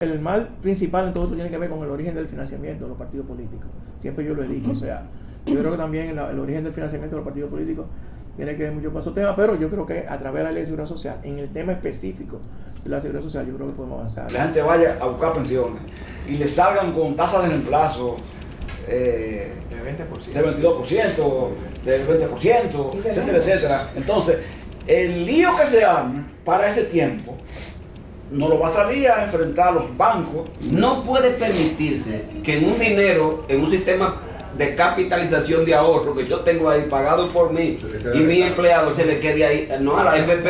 El mal principal en todo esto tiene que ver con el origen del financiamiento de los partidos políticos. Siempre yo lo he dicho. O sea, yo creo que también el origen del financiamiento de los partidos políticos tiene que ver mucho con esos temas, pero yo creo que a través de la ley de seguridad social, en el tema específico de la seguridad social, yo creo que podemos avanzar. La gente vaya a buscar pensiones y le salgan con tasas de reemplazo de 20%, de 22%, del 20%, etcétera, etcétera. Entonces, el lío que se arma para ese tiempo no lo va a salir a enfrentar los bancos. No puede permitirse que en un dinero, en un sistema de capitalización de ahorro que yo tengo ahí pagado por mí y mi empleado se le quede ahí, no a la FP.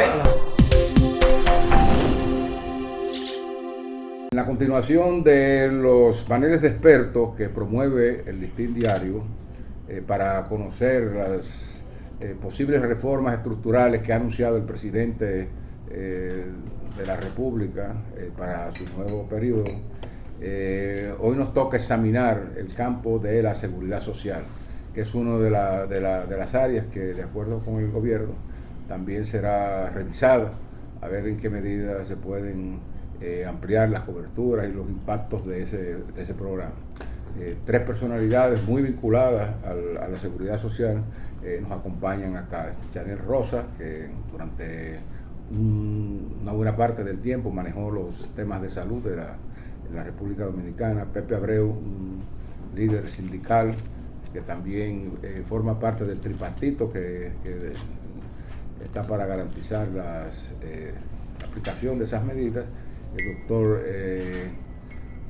En la continuación de los paneles de expertos que promueve el Listín Diario para conocer las posibles reformas estructurales que ha anunciado el presidente de la República para su nuevo periodo, hoy nos toca examinar el campo de la seguridad social, que es una de las áreas que, de acuerdo con el gobierno, también será revisada, a ver en qué medida se pueden ampliar las coberturas y los impactos de ese programa. Tres personalidades muy vinculadas a la seguridad social nos acompañan acá. Chanel Rosa, que durante una buena parte del tiempo manejó los temas de salud de la República Dominicana. Pepe Abreu, un líder sindical que también forma parte del tripartito que está para garantizar la aplicación de esas medidas. El doctor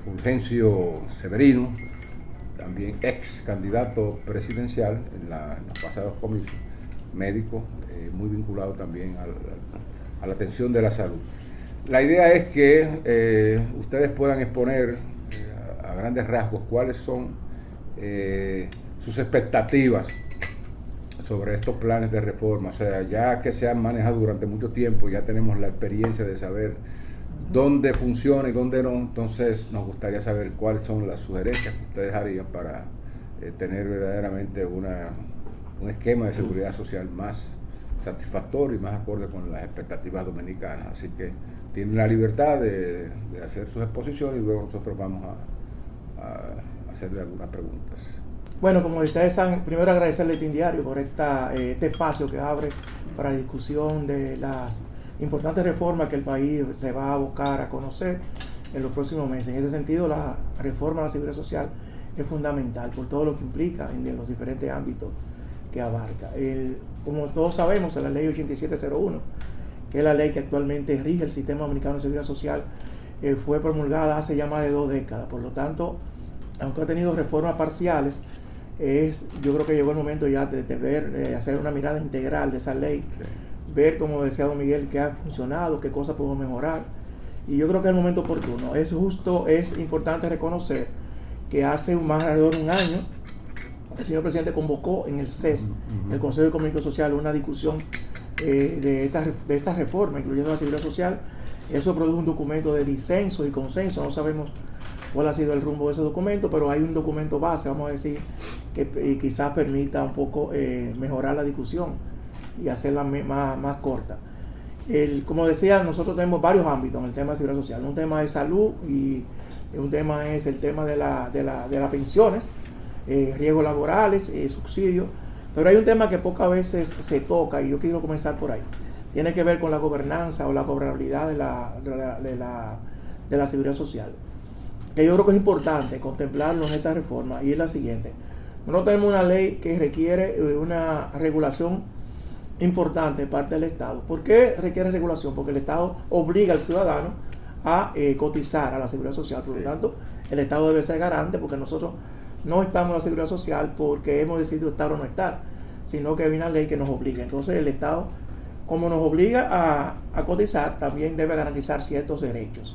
Fulgencio Severino, también ex candidato presidencial en los pasados comicios, médico, muy vinculado también a la atención de la salud. La idea es que ustedes puedan exponer a grandes rasgos cuáles son sus expectativas sobre estos planes de reforma. O sea, ya que se han manejado durante mucho tiempo, ya tenemos la experiencia de saber dónde funciona y dónde no. Entonces nos gustaría saber cuáles son las sugerencias que ustedes harían para tener verdaderamente un esquema de seguridad social más satisfactorio y más acorde con las expectativas dominicanas. Así que tienen la libertad de hacer sus exposiciones y luego nosotros vamos a hacerle algunas preguntas. Bueno, como ustedes saben, primero agradecerle al Listín Diario por este espacio que abre para discusión de las importantes reformas que el país se va a buscar a conocer en los próximos meses. En ese sentido, la reforma a la seguridad social es fundamental por todo lo que implica en los diferentes ámbitos que abarca. Como todos sabemos, la ley 8701, que es la ley que actualmente rige el sistema dominicano de seguridad social, fue promulgada hace ya más de 2 décadas. Por lo tanto, aunque ha tenido reformas parciales, yo creo que llegó el momento ya de hacer una mirada integral de esa ley, ver, como decía don Miguel, qué ha funcionado, qué cosas podemos mejorar. Y yo creo que es el momento oportuno. Es importante reconocer que hace más alrededor de un año el señor presidente convocó en el CES, el Consejo Económico y Social, una discusión de esta reforma, incluyendo la seguridad social. Eso produjo un documento de disenso y consenso. No sabemos cuál ha sido el rumbo de ese documento, pero hay un documento base, vamos a decir, que quizás permita un poco mejorar la discusión y hacerla más corta. Como decía, nosotros tenemos varios ámbitos en el tema de seguridad social. Un tema de salud y un tema es el tema de las pensiones, riesgos laborales, subsidios. Pero hay un tema que pocas veces se toca y yo quiero comenzar por ahí. Tiene que ver con la gobernanza o la gobernabilidad de la seguridad social, que yo creo que es importante contemplarlo en esta reforma, y es la siguiente. Nosotros tenemos una ley que requiere una regulación importante de parte del Estado. ¿Por qué requiere regulación? Porque el Estado obliga al ciudadano a cotizar a la seguridad social. Por lo tanto, el Estado debe ser garante, porque nosotros no estamos en la seguridad social porque hemos decidido estar o no estar, sino que hay una ley que nos obliga. Entonces el Estado, como nos obliga a cotizar, también debe garantizar ciertos derechos.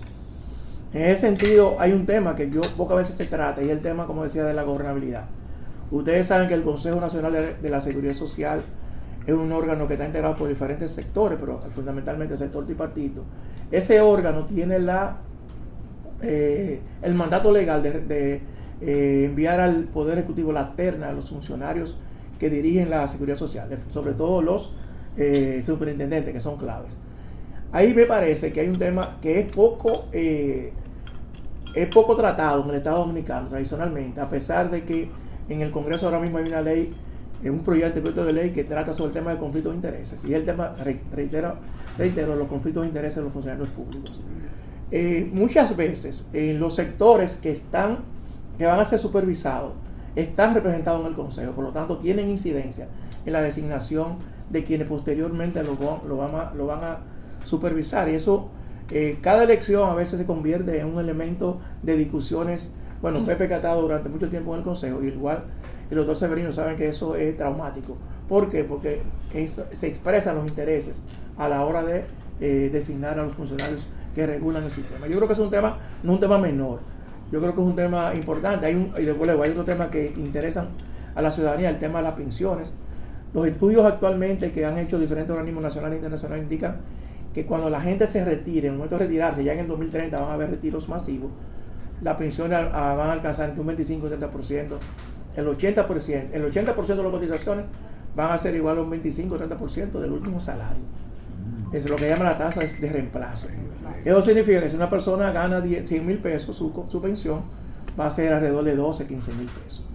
En ese sentido, hay un tema que pocas veces se trata, y es el tema, como decía, de la gobernabilidad. Ustedes saben que el Consejo Nacional de la Seguridad Social es un órgano que está integrado por diferentes sectores, pero fundamentalmente el sector tripartito. Ese órgano tiene el mandato legal de enviar al Poder Ejecutivo la terna a los funcionarios que dirigen la seguridad social, sobre todo los superintendentes, que son claves. Ahí me parece que hay un tema que es poco es poco tratado en el Estado Dominicano tradicionalmente, a pesar de que en el Congreso ahora mismo hay una ley, un proyecto de ley que trata sobre el tema de conflictos de intereses. Y el tema, reitero, los conflictos de intereses de los funcionarios públicos. Muchas veces los sectores que van a ser supervisados están representados en el Consejo, por lo tanto tienen incidencia en la designación de quienes posteriormente lo van a supervisar. Y eso, cada elección a veces se convierte en un elemento de discusiones. Bueno, Pepe que ha estado durante mucho tiempo en el Consejo, y igual el doctor Severino saben que eso es traumático. ¿Por qué? Porque se expresan los intereses a la hora de designar a los funcionarios que regulan el sistema. Yo creo que es un tema, no un tema menor, yo creo que es un tema importante. Y después hay otro tema que interesan a la ciudadanía, el tema de las pensiones. Los estudios actualmente que han hecho diferentes organismos nacionales e internacionales indican que cuando la gente se retire, en el momento de retirarse, ya en el 2030 van a haber retiros masivos, las pensiones van a alcanzar entre un 25 y un 30%, el 80% de las cotizaciones van a ser igual a un 25 o 30% del último salario. Es lo que llama la tasa de reemplazo. Eso significa que si una persona gana 100 mil pesos, su pensión va a ser alrededor de 12, 15 mil pesos.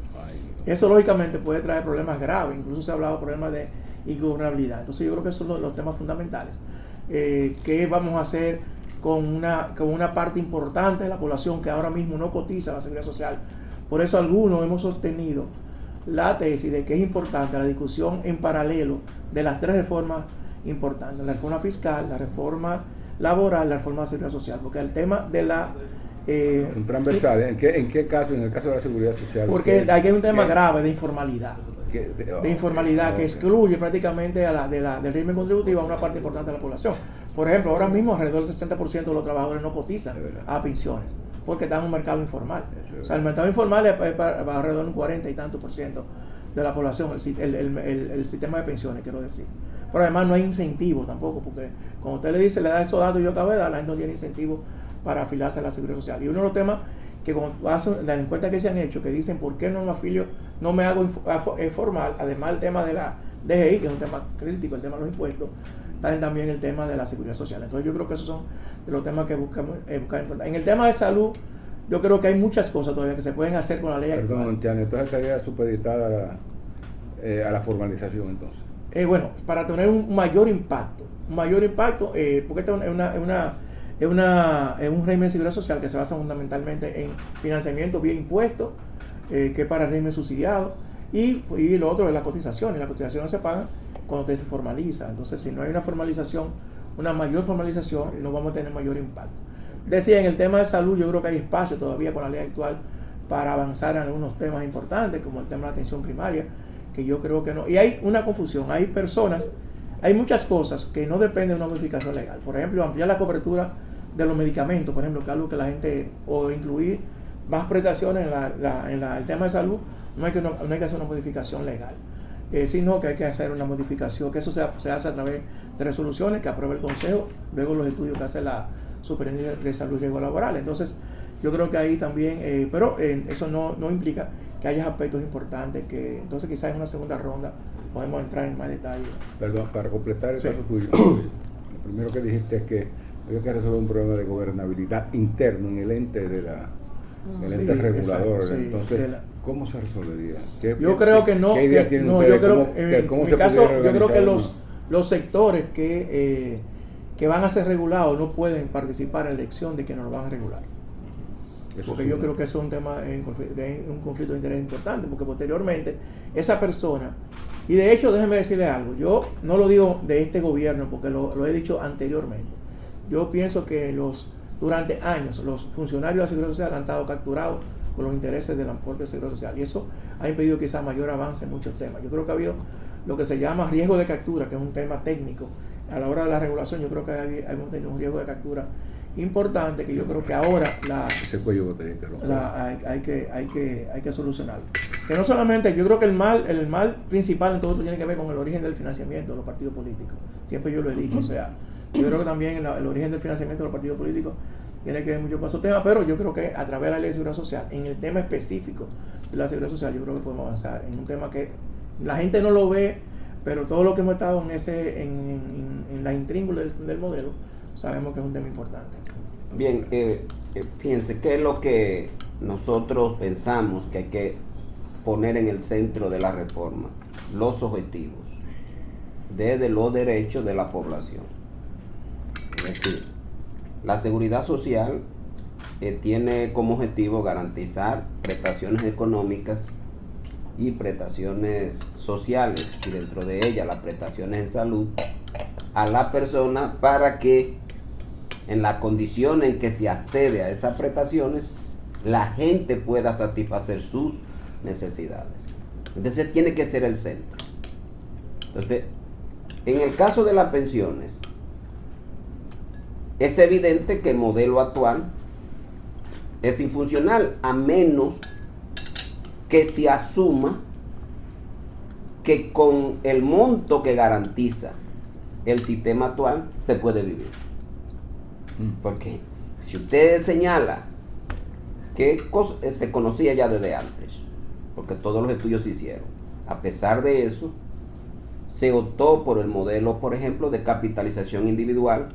Eso lógicamente puede traer problemas graves, incluso se ha hablado de problemas de ingobernabilidad. Entonces yo creo que esos son los temas fundamentales. ¿Qué vamos a hacer con una parte importante de la población que ahora mismo no cotiza a la Seguridad Social? Por eso algunos hemos sostenido la tesis de que es importante la discusión en paralelo de las tres reformas importantes: la reforma fiscal, la reforma laboral, la reforma de la Seguridad Social, porque el tema de la transversal, ¿en qué caso? En el caso de la Seguridad Social, porque aquí hay un tema grave de informalidad, que excluye prácticamente del régimen contributivo a una parte importante de la población. Por ejemplo, ahora mismo alrededor del 60% de los trabajadores no cotizan a pensiones porque están en un mercado informal. O sea, el mercado informal es para alrededor de un 40 y tanto por ciento de la población, el sistema de pensiones, quiero decir. Pero además no hay incentivo tampoco, porque cuando usted le da esos datos yo acabo de dar, la gente no tiene incentivo para afiliarse a la Seguridad Social. Y uno de los temas que cuando hacen las encuestas que se han hecho, que dicen por qué no me afilio, no me hago formal, además del tema de la DGI, que es un tema crítico, el tema de los impuestos, también el tema de la Seguridad Social. Entonces yo creo que esos son de los temas que buscamos importantes. En el tema de salud, yo creo que hay muchas cosas todavía que se pueden hacer con la ley actual. Perdón, Chane, entonces estaría supeditada a la formalización entonces. Bueno, para tener un mayor impacto, porque esto es un régimen de seguridad social que se basa fundamentalmente en financiamiento vía impuestos, que es para el régimen subsidiado, y lo otro es las cotizaciones. Las cotizaciones se pagan cuando usted se formaliza. Entonces, si no hay una mayor formalización, no vamos a tener mayor impacto. Decía, en el tema de salud, yo creo que hay espacio todavía con la ley actual para avanzar en algunos temas importantes, como el tema de la atención primaria, que yo creo que no. Y hay una confusión, hay muchas cosas que no dependen de una modificación legal. Por ejemplo, ampliar la cobertura de los medicamentos, por ejemplo, que es algo que la gente, o incluir más prestaciones en el tema de salud, no hay que hacer una modificación legal, sino que hay que hacer una modificación, que eso se hace a través de resoluciones que aprueba el Consejo, luego los estudios que hace la Superintendencia de Salud y Riesgos Laborales. Entonces, yo creo que ahí también, pero eso no implica que haya aspectos importantes que, entonces quizás en una segunda ronda podemos entrar en más detalle. Perdón, para completar el caso tuyo, lo primero que dijiste es que había que resolver un problema de gobernabilidad interno en el ente ente regulador. Exacto, sí. Entonces, ¿cómo se resolvería? Yo creo que no. Yo creo que los sectores que van a ser regulados no pueden participar en la elección de quienes nos van a regular. Porque yo creo que eso es un tema de un conflicto de interés importante, porque posteriormente esa persona, y de hecho déjeme decirle algo, yo no lo digo de este gobierno porque lo he dicho anteriormente, yo pienso que durante años los funcionarios de la Seguridad Social han estado capturados por los intereses de la propia Seguridad Social, y eso ha impedido quizás mayor avance en muchos temas. Yo creo que ha habido lo que se llama riesgo de captura, que es un tema técnico. A la hora de la regulación yo creo que hemos tenido un riesgo de captura importante, que yo creo que ahora hay que solucionarlo. Que no solamente, yo creo que el mal principal en todo esto tiene que ver con el origen del financiamiento de los partidos políticos. Siempre yo lo he dicho, o sea, yo creo que también el origen del financiamiento de los partidos políticos tiene que ver mucho con esos temas, pero yo creo que a través de la ley de seguridad social, en el tema específico de la seguridad social, yo creo que podemos avanzar en un tema que la gente no lo ve, pero todo lo que hemos estado en la intríngulis del modelo, sabemos que es un tema importante. Bien, fíjense, ¿qué es lo que nosotros pensamos que hay que poner en el centro de la reforma? Los objetivos, desde los derechos de la población. Es decir, la seguridad social tiene como objetivo garantizar prestaciones económicas y prestaciones sociales, y dentro de ellas las prestaciones en salud a la persona, para que en la condición en que se accede a esas prestaciones la gente pueda satisfacer sus necesidades. Entonces tiene que ser el centro. Entonces, en el caso de las pensiones, es evidente que el modelo actual es infuncional, a menos que se asuma que con el monto que garantiza el sistema actual se puede vivir. Porque si usted señala que se conocía ya desde antes, porque todos los estudios se hicieron, a pesar de eso, se optó por el modelo, por ejemplo, de capitalización individual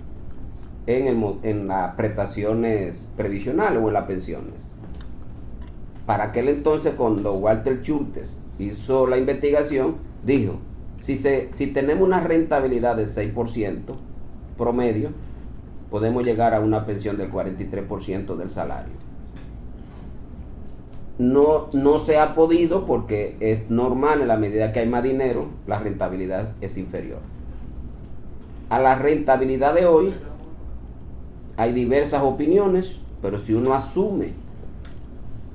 en las prestaciones previsionales o en las pensiones. Para aquel entonces, cuando Walter Schultes hizo la investigación, dijo, si tenemos una rentabilidad de 6% promedio, podemos llegar a una pensión del 43% del salario. No se ha podido, porque es normal, en la medida que hay más dinero, la rentabilidad es inferior. A la rentabilidad de hoy hay diversas opiniones, pero si uno asume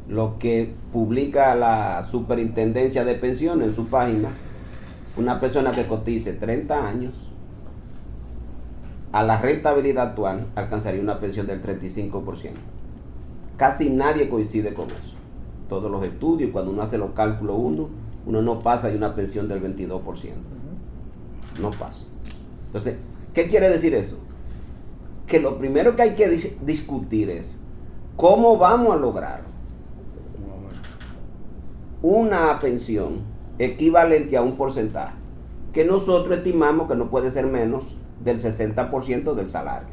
lo que publica la Superintendencia de Pensiones en su página, una persona que cotice 30 años, a la rentabilidad actual alcanzaría una pensión del 35%. Casi nadie coincide con eso. Todos los estudios, cuando uno hace los cálculos, uno no pasa de una pensión del 22%. No pasa. Entonces, ¿qué quiere decir eso? Que lo primero que hay que discutir es cómo vamos a lograr una pensión equivalente a un porcentaje que nosotros estimamos que no puede ser menos del 60% del salario.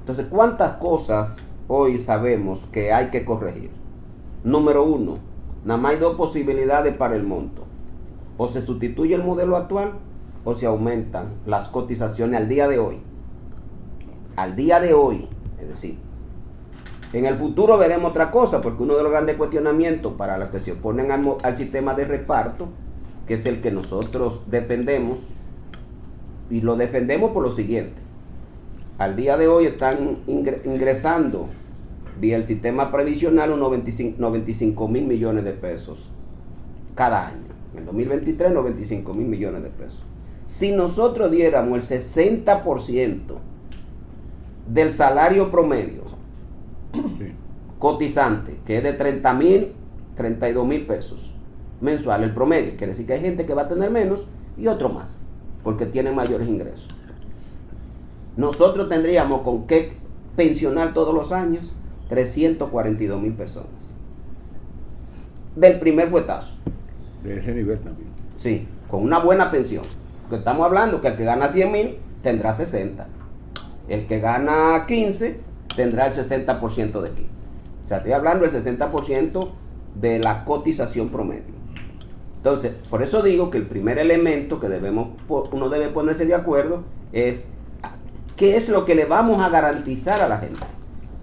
Entonces, ¿cuántas cosas hoy sabemos que hay que corregir? Número uno, nada más hay dos posibilidades para el monto: o se sustituye el modelo actual o se aumentan las cotizaciones al día de hoy. Al día de hoy, es decir, en el futuro veremos otra cosa, porque uno de los grandes cuestionamientos para los que se oponen al sistema de reparto, que es el que nosotros defendemos, y lo defendemos por lo siguiente: al día de hoy están ingresando vía el sistema previsional unos 95 mil millones de pesos cada año. En el 2023, 95 mil millones de pesos. Si nosotros diéramos el 60% del salario promedio cotizante, que es de 30 mil, 32 mil pesos mensual, el promedio, quiere decir que hay gente que va a tener menos y otro más, porque tiene mayores ingresos. Nosotros tendríamos con qué pensionar todos los años 342 mil personas. Del primer fuetazo. De ese nivel también. Sí, con una buena pensión. Porque estamos hablando que el que gana 100 mil tendrá 60. El que gana 15 tendrá el 60% de 15. O sea, estoy hablando del 60% de la cotización promedio. Entonces, por eso digo que el primer elemento que uno debe ponerse de acuerdo es qué es lo que le vamos a garantizar a la gente.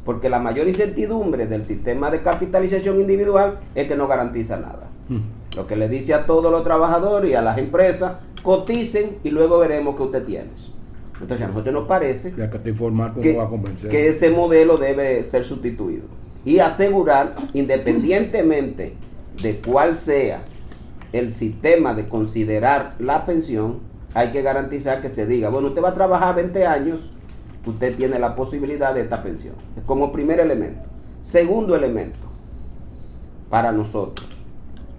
Porque la mayor incertidumbre del sistema de capitalización individual es que no garantiza nada. Lo que le dice a todos los trabajadores y a las empresas: coticen y luego veremos qué usted tiene. Entonces a nosotros nos parece que ese modelo debe ser sustituido y asegurar, independientemente de cuál sea el sistema de considerar la pensión, hay que garantizar que se diga, bueno, usted va a trabajar 20 años, usted tiene la posibilidad de esta pensión. Como primer elemento. Segundo elemento, para nosotros,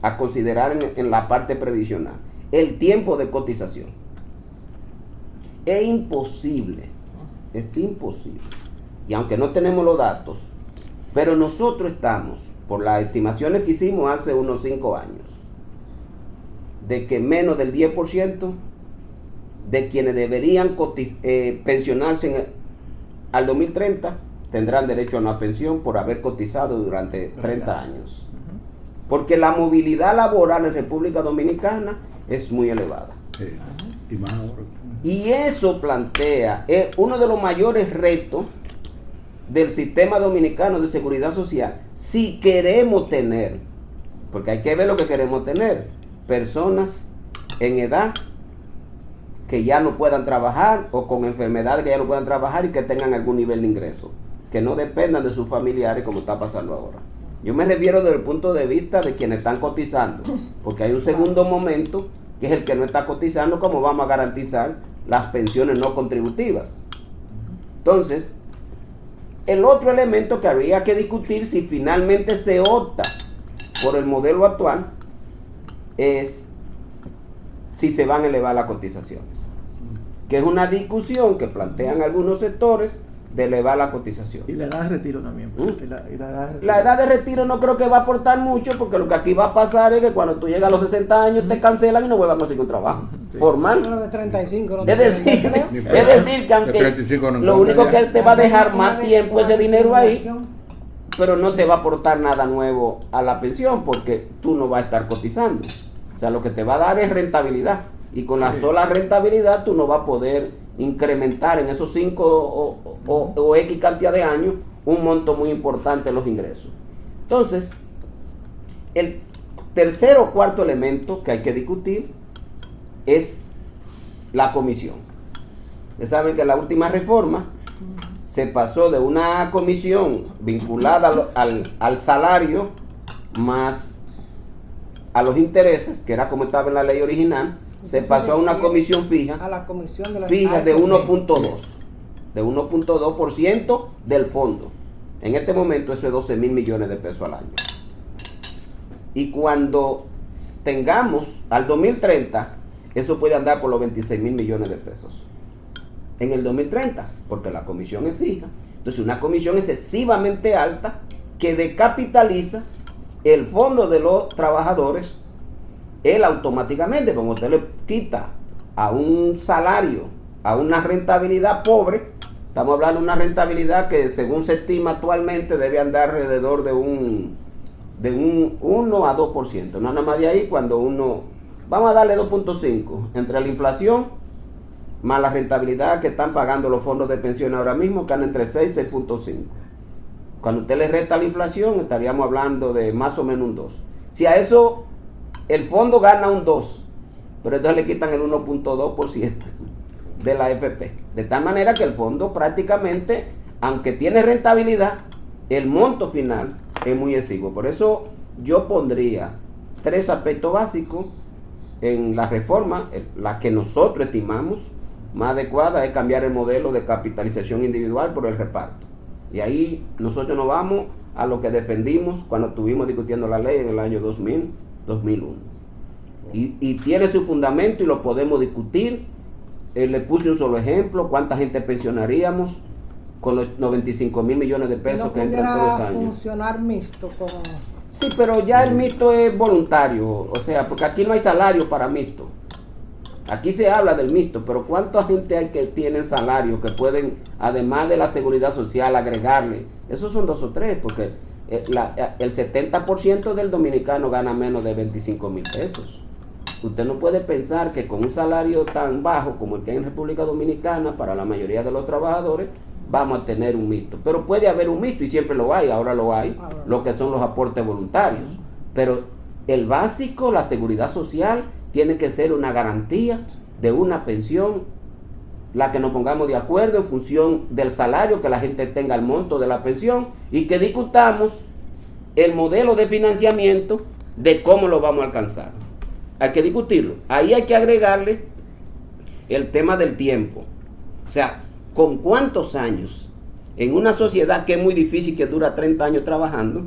a considerar en la parte previsional, el tiempo de cotización. Es imposible, y aunque no tenemos los datos, pero nosotros estamos, por las estimaciones que hicimos hace unos 5 años, de que menos del 10% de quienes deberían pensionarse al 2030 tendrán derecho a una pensión por haber cotizado durante 30 años. Porque la movilidad laboral en República Dominicana es muy elevada. Sí. Y más ahora. Y eso plantea uno de los mayores retos del sistema dominicano de seguridad social, si queremos tener, porque hay que ver lo que queremos tener, personas en edad que ya no puedan trabajar o con enfermedades que ya no puedan trabajar y que tengan algún nivel de ingreso, que no dependan de sus familiares como está pasando ahora. Yo me refiero desde el punto de vista de quienes están cotizando, porque hay un segundo momento que es el que no está cotizando, como vamos a garantizar las pensiones no contributivas. Entonces, el otro elemento que habría que discutir si finalmente se opta por el modelo actual es si se van a elevar las cotizaciones, que es una discusión que plantean algunos sectores de elevar la cotización. Y la edad de retiro también. La edad de retiro no creo que va a aportar mucho, porque lo que aquí va a pasar es que cuando tú llegas a los 60 años te cancelan y no vuelvas a conseguir un trabajo formal. Bueno, de 35, no Es decir, que aunque lo único que él te va a dejar más tiempo ese dinero ahí, pero no te va a aportar nada nuevo a la pensión porque tú no vas a estar cotizando. O sea, lo que te va a dar es rentabilidad, y con la sola rentabilidad tú no vas a poder incrementar en esos 5 o X cantidad de años un monto muy importante en los ingresos. Entonces, el tercer o cuarto elemento que hay que discutir es la comisión. Ustedes saben que la última reforma se pasó de una comisión vinculada al salario más a los intereses, que era como estaba en la ley original, se pasó a una comisión fija, a la comisión de, fija de 1.2% del fondo. En este momento eso es 12 mil millones de pesos al año. Y cuando tengamos al 2030, eso puede andar por los 26 mil millones de pesos. En el 2030, porque la comisión es fija. Entonces, una comisión excesivamente alta que decapitaliza el fondo de los trabajadores. Él automáticamente, como usted le quita a un salario, a una rentabilidad pobre, estamos hablando de una rentabilidad que según se estima actualmente debe andar alrededor de un 1 a 2%, no nada más de ahí. Cuando vamos a darle 2.5 entre la inflación más la rentabilidad que están pagando los fondos de pensión ahora mismo, que andan entre 6 y 6.5. Cuando usted le resta la inflación, estaríamos hablando de más o menos un 2. Si a eso el fondo gana un 2, pero entonces le quitan el 1.2% de la FP. De tal manera que el fondo prácticamente, aunque tiene rentabilidad, el monto final es muy exiguo. Por eso yo pondría 3 aspectos básicos en la reforma. La que nosotros estimamos más adecuada es cambiar el modelo de capitalización individual por el reparto. Y ahí nosotros nos vamos a lo que defendimos cuando estuvimos discutiendo la ley en el año 2001. Y tiene su fundamento y lo podemos discutir. Le puse un solo ejemplo: cuánta gente pensionaríamos con los 95 mil millones de pesos que entran todos los años. Funcionar mixto con... Sí, pero ya el mixto es voluntario, o sea, porque aquí no hay salario para mixto. Aquí se habla del mixto, pero ¿cuánta gente hay que tienen salario que pueden, además de la seguridad social, agregarle? Esos son 2 o 3, porque el 70% del dominicano gana menos de 25 mil pesos. Usted no puede pensar que con un salario tan bajo como el que hay en República Dominicana, para la mayoría de los trabajadores, vamos a tener un mixto. Pero puede haber un mixto, y siempre lo hay, ahora lo hay, lo que son los aportes voluntarios. Pero el básico, la seguridad social, tiene que ser una garantía de una pensión, la que nos pongamos de acuerdo en función del salario, que la gente tenga el monto de la pensión, y que discutamos el modelo de financiamiento de cómo lo vamos a alcanzar. Hay que discutirlo. Ahí hay que agregarle el tema del tiempo. O sea, ¿con cuántos años en una sociedad que es muy difícil, que dura 30 años trabajando,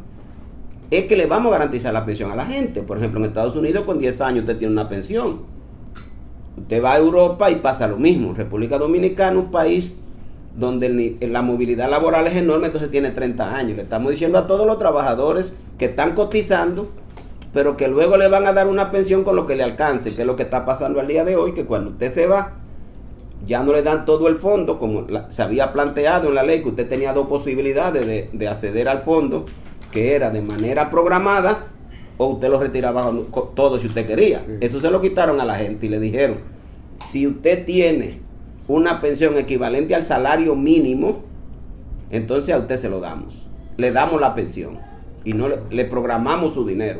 es que le vamos a garantizar la pensión a la gente? Por ejemplo, en Estados Unidos con 10 años usted tiene una pensión. Usted va a Europa y pasa lo mismo. República Dominicana, un país donde la movilidad laboral es enorme, entonces tiene 30 años. Le estamos diciendo a todos los trabajadores que están cotizando, pero que luego le van a dar una pensión con lo que le alcance, que es lo que está pasando al día de hoy, que cuando usted se va ya no le dan todo el fondo, como se había planteado en la ley, que usted tenía dos posibilidades de acceder al fondo, que era de manera programada, o usted lo retiraba todo si usted quería. Sí. Eso se lo quitaron a la gente y le dijeron, si usted tiene una pensión equivalente al salario mínimo, entonces a usted se lo damos. Le damos la pensión y no le programamos su dinero,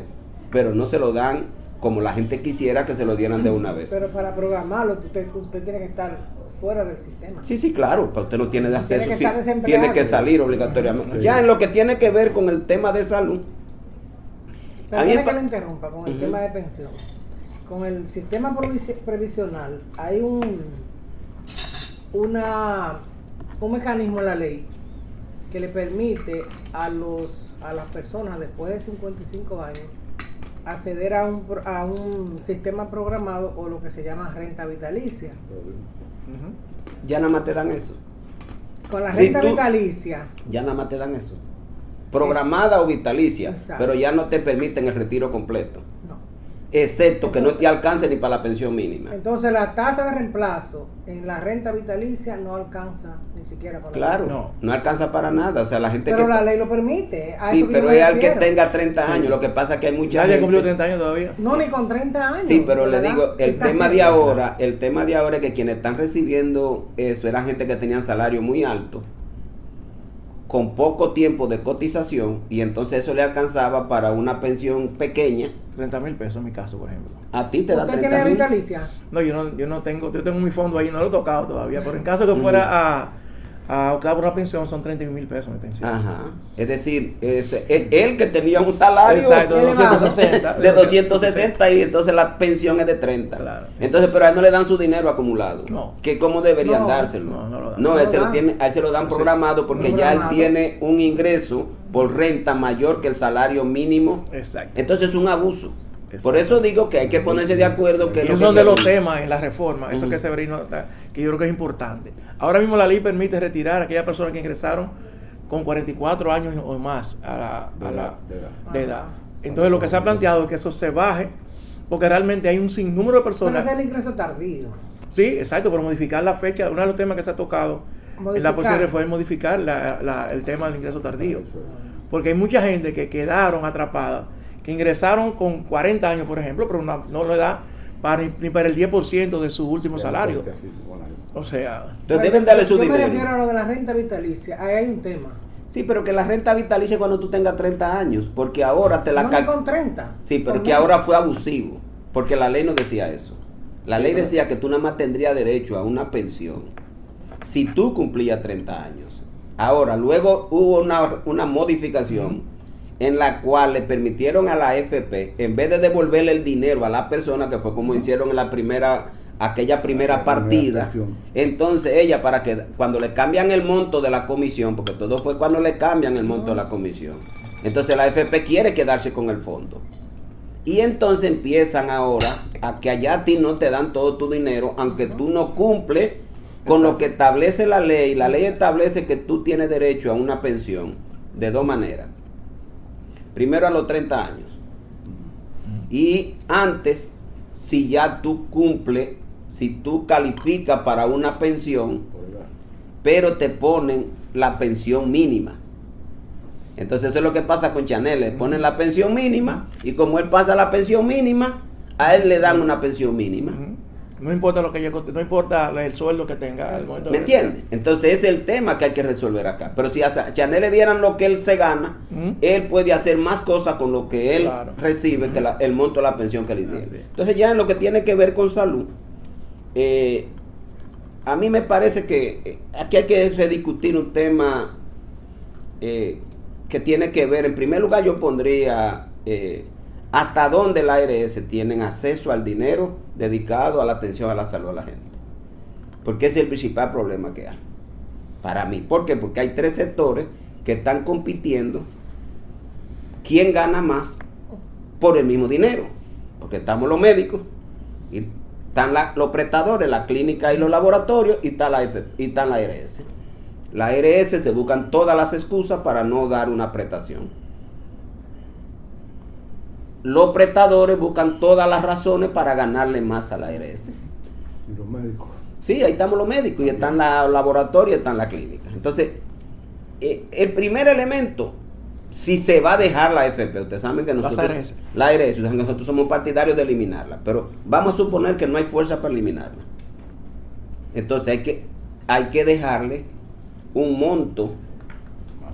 pero no se lo dan como la gente quisiera que se lo dieran de una vez. Pero para programarlo, usted tiene que estar fuera del sistema. Sí, claro, pero usted no tiene de acceso, Tiene que estar desempleado. tiene que salir obligatoriamente. Sí. Ya en lo que tiene que ver con el tema de salud, a mí Perdone me que le interrumpa con el Ujú. tema de pensión. Con el sistema previsional hay un mecanismo en la ley que le permite a las personas después de 55 años acceder a un sistema programado o lo que se llama renta vitalicia. ya nada más te dan eso. Con la Si renta tú- vitalicia, Ya nada más te dan eso. Programada o vitalicia, Exacto. pero ya no te permiten el retiro completo. no. Excepto que no Entonces- te alcance ni para la pensión mínima. Entonces la tasa de reemplazo en la renta vitalicia no alcanza ni siquiera para Claro, No. no alcanza para nada. O sea, la gente Pero que... la ley lo permite. a Sí, eso que pero yo me es al que refiero. tenga 30 años. Lo que pasa es que hay mucha Nadie gente... cumplió 30 años todavía. No, ni con 30 años. Sí, pero le ¿verdad? digo, el Está tema de cerca. ahora, es que quienes están recibiendo eso eran gente que tenían salario muy alto, con poco tiempo de cotización, y entonces eso le alcanzaba para una pensión pequeña. 30 mil pesos en mi caso, por ejemplo. A ti te da ¿Usted 30 tiene mil. vitalicia? No, yo no tengo, yo tengo mi fondo ahí, no lo he tocado todavía, pero en caso que fuera a optar por una pensión son 31 mil pesos mi pensión. Ajá. Es decir, él que tenía un salario Exacto, de elevado. 260. de 260 y entonces la pensión es de 30. Claro. Entonces, pero a él no le dan su dinero acumulado. No. Que como deberían No, dárselo. no lo dan. No, No él lo se lo dan. tiene, a él se lo dan Sí. programado porque ya él Programado. tiene un ingreso por renta mayor que el salario mínimo. Exacto. Entonces es un abuso. Exacto. Por eso digo que hay que ponerse de acuerdo que Y lo uno que de los quieren. temas en la reforma, eso Ujú. que Severino, que yo creo que es importante. Ahora mismo la ley permite retirar a aquellas personas que ingresaron con 44 años o más de edad. Entonces lo que se ha planteado es que eso se baje, porque realmente hay un sinnúmero de Pero personas. ese es el ingreso tardío. Sí, exacto, pero modificar la fecha, uno de los temas que se ha tocado en la Modificar. posible fue modificar el tema del ingreso tardío. Porque hay mucha gente que quedaron atrapadas, que ingresaron con 40 años, por ejemplo, pero no le da ni para el 10% de su último salario. O sea, Entonces deben darle su Yo me dinero. refiero a lo de la renta vitalicia. Ahí hay un tema. Sí, pero que la renta vitalicia cuando tú tengas 30 años, porque ahora te la No ni con 30. Sí, pero Con que menos. ahora fue abusivo, porque la ley no decía eso. La ley decía que tú nada más tendrías derecho a una pensión si tú cumplías 30 años. Ahora, luego hubo una modificación en la cual le permitieron a la AFP, en vez de devolverle el dinero a la persona, que fue como hicieron en aquella primera partida, pensión. entonces ella, para que cuando le cambian el monto de la comisión, porque todo fue cuando le cambian el monto de la comisión, entonces la AFP quiere quedarse con el fondo. Y entonces empiezan ahora a que allá a ti no te dan todo tu dinero, aunque tú no cumples con lo que establece la ley. La ley establece que tú tienes derecho a una pensión de dos maneras. Primero a los 30 años. Y antes, si ya tú cumples, si tú calificas para una pensión, pero te ponen la pensión mínima. Entonces eso es lo que pasa con Chanel, le ponen la pensión mínima y como él pasa la pensión mínima, a él le dan una pensión mínima. ujú. No importa lo que ella no importa el sueldo que tenga al momento ¿Me de- entiendes? Entonces ese es el tema que hay que resolver acá. Pero si a Chanel le dieran lo que él se gana, Ujú. él puede hacer más cosas con lo que él Claro. recibe que el monto de la pensión que le tiene. Así es. Entonces ya en lo que tiene que ver con salud, a mí me parece que aquí hay que rediscutir un tema que tiene que ver, en primer lugar yo pondría hasta dónde la ARS tienen acceso al dinero dedicado a la atención a la salud de la gente. Porque ese es el principal problema que hay. Para mí. ¿Por qué? Porque hay tres sectores que están compitiendo quién gana más por el mismo dinero. Porque estamos los médicos, y están los prestadores, la clínica y los laboratorios, y está la ARS. La ARS se buscan todas las excusas para no dar una prestación. Los prestadores buscan todas las razones para ganarle más a la ARS. Y los médicos. Sí, ahí estamos los médicos y están los laboratorios y están las clínicas. Entonces, el primer elemento, si se va a dejar la AFP, ustedes saben que nosotros... La ARS, ustedes saben que nosotros somos partidarios de eliminarla, pero vamos a suponer que no hay fuerza para eliminarla. Entonces hay que dejarle un monto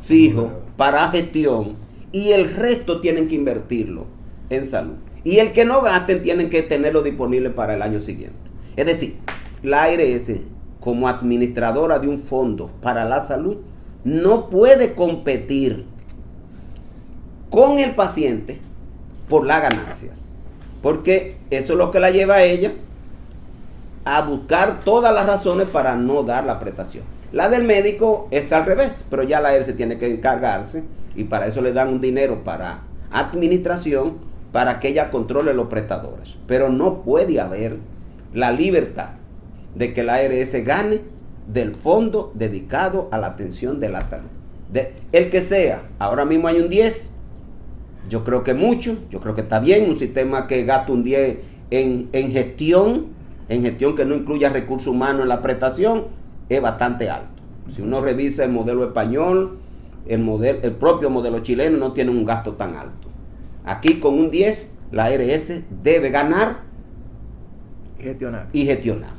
fijo para gestión y el resto tienen que invertirlo en salud. Y el que no gasten tienen que tenerlo disponible para el año siguiente. Es decir, la ARS, como administradora de un fondo para la salud, no puede competir con el paciente por las ganancias, porque eso es lo que la lleva a ella a buscar todas las razones para no dar la prestación. La del médico es al revés, pero ya la ARS tiene que encargarse y para eso le dan un dinero para administración para que ella controle los prestadores. Pero no puede haber la libertad de que la ARS gane del fondo dedicado a la atención de la salud. El que sea, ahora mismo hay un 10, yo creo que mucho, yo creo que está bien, un sistema que gasta un 10 en gestión que no incluya recursos humanos en la prestación, es bastante alto. Si uno revisa el modelo español, el propio modelo chileno no tiene un gasto tan alto. Aquí con un 10, la ARS debe ganar y gestionar.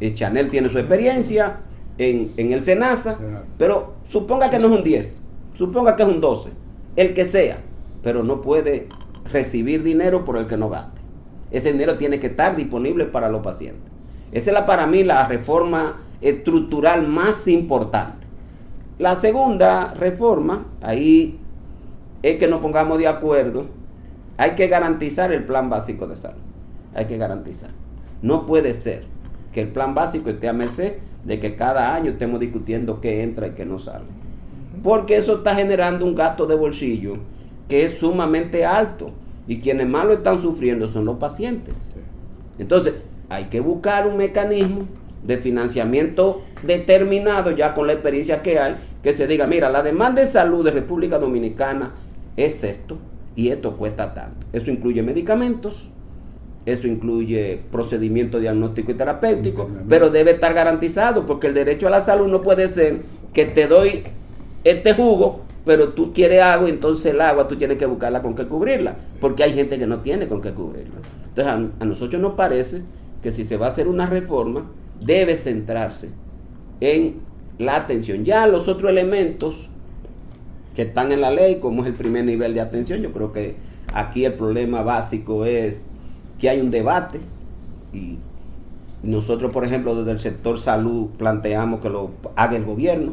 El Chanel tiene su experiencia en el SENASA, pero suponga que no es un 10, suponga que es un 12, el que sea, pero no puede recibir dinero por el que no gaste. Ese dinero tiene que estar disponible para los pacientes. Esa es para mí la reforma estructural más importante. La segunda reforma, ahí es que nos pongamos de acuerdo, hay que garantizar el plan básico de salud. Hay que garantizar. No puede ser que el plan básico esté a merced de que cada año estemos discutiendo qué entra y qué no sale. Porque eso está generando un gasto de bolsillo que es sumamente alto. Y quienes más lo están sufriendo son los pacientes. Entonces, hay que buscar un mecanismo de financiamiento determinado, ya con la experiencia que hay, que se diga, mira, la demanda de salud de República Dominicana es esto, y esto cuesta tanto. Eso incluye medicamentos, eso incluye procedimientos diagnósticos y terapéuticos, pero debe estar garantizado, porque el derecho a la salud no puede ser que te doy este jugo, pero tú quieres agua, y entonces el agua tú tienes que buscarla con qué cubrirla, porque hay gente que no tiene con qué cubrirla. Entonces a nosotros nos parece que si se va a hacer una reforma, debe centrarse en la atención. Ya los otros elementos que están en la ley, como es el primer nivel de atención, yo creo que aquí el problema básico es que hay un debate, y nosotros, por ejemplo, desde el sector salud planteamos que lo haga el gobierno,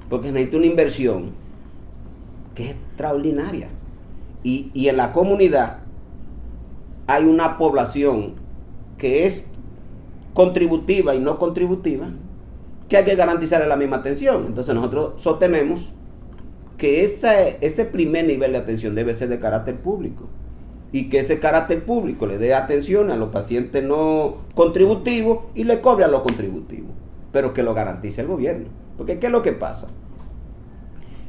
porque necesita una inversión que es extraordinaria, y en la comunidad hay una población que es contributiva y no contributiva, que hay que garantizarle la misma atención. Entonces nosotros sostenemos que ese primer nivel de atención debe ser de carácter público, y que ese carácter público le dé atención a los pacientes no contributivos y le cobre a los contributivos, pero que lo garantice el gobierno. Porque ¿qué es lo que pasa?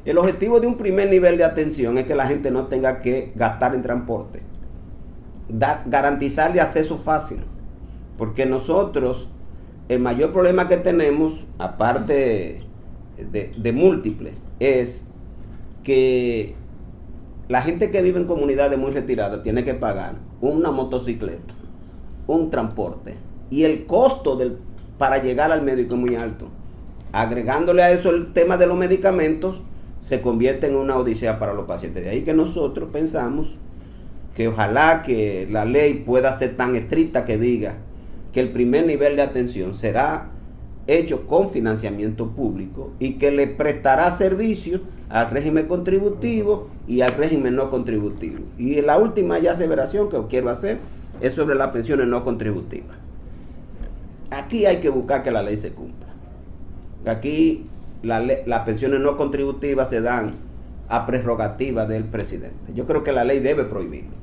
El objetivo de un primer nivel de atención es que la gente no tenga que gastar en transporte, garantizarle acceso fácil, porque nosotros el mayor problema que tenemos, aparte de múltiples, es que la gente que vive en comunidades muy retiradas tiene que pagar una motocicleta, un transporte, y el costo para llegar al médico es muy alto. Agregándole a eso el tema de los medicamentos, se convierte en una odisea para los pacientes. De ahí que nosotros pensamos que ojalá que la ley pueda ser tan estricta que diga que el primer nivel de atención será hecho con financiamiento público y que le prestará servicio al régimen contributivo y al régimen no contributivo. Y la última ya aseveración que quiero hacer es sobre las pensiones no contributivas. Aquí hay que buscar que la ley se cumpla. Aquí las pensiones no contributivas se dan a prerrogativa del presidente. Yo creo que la ley debe prohibirlo.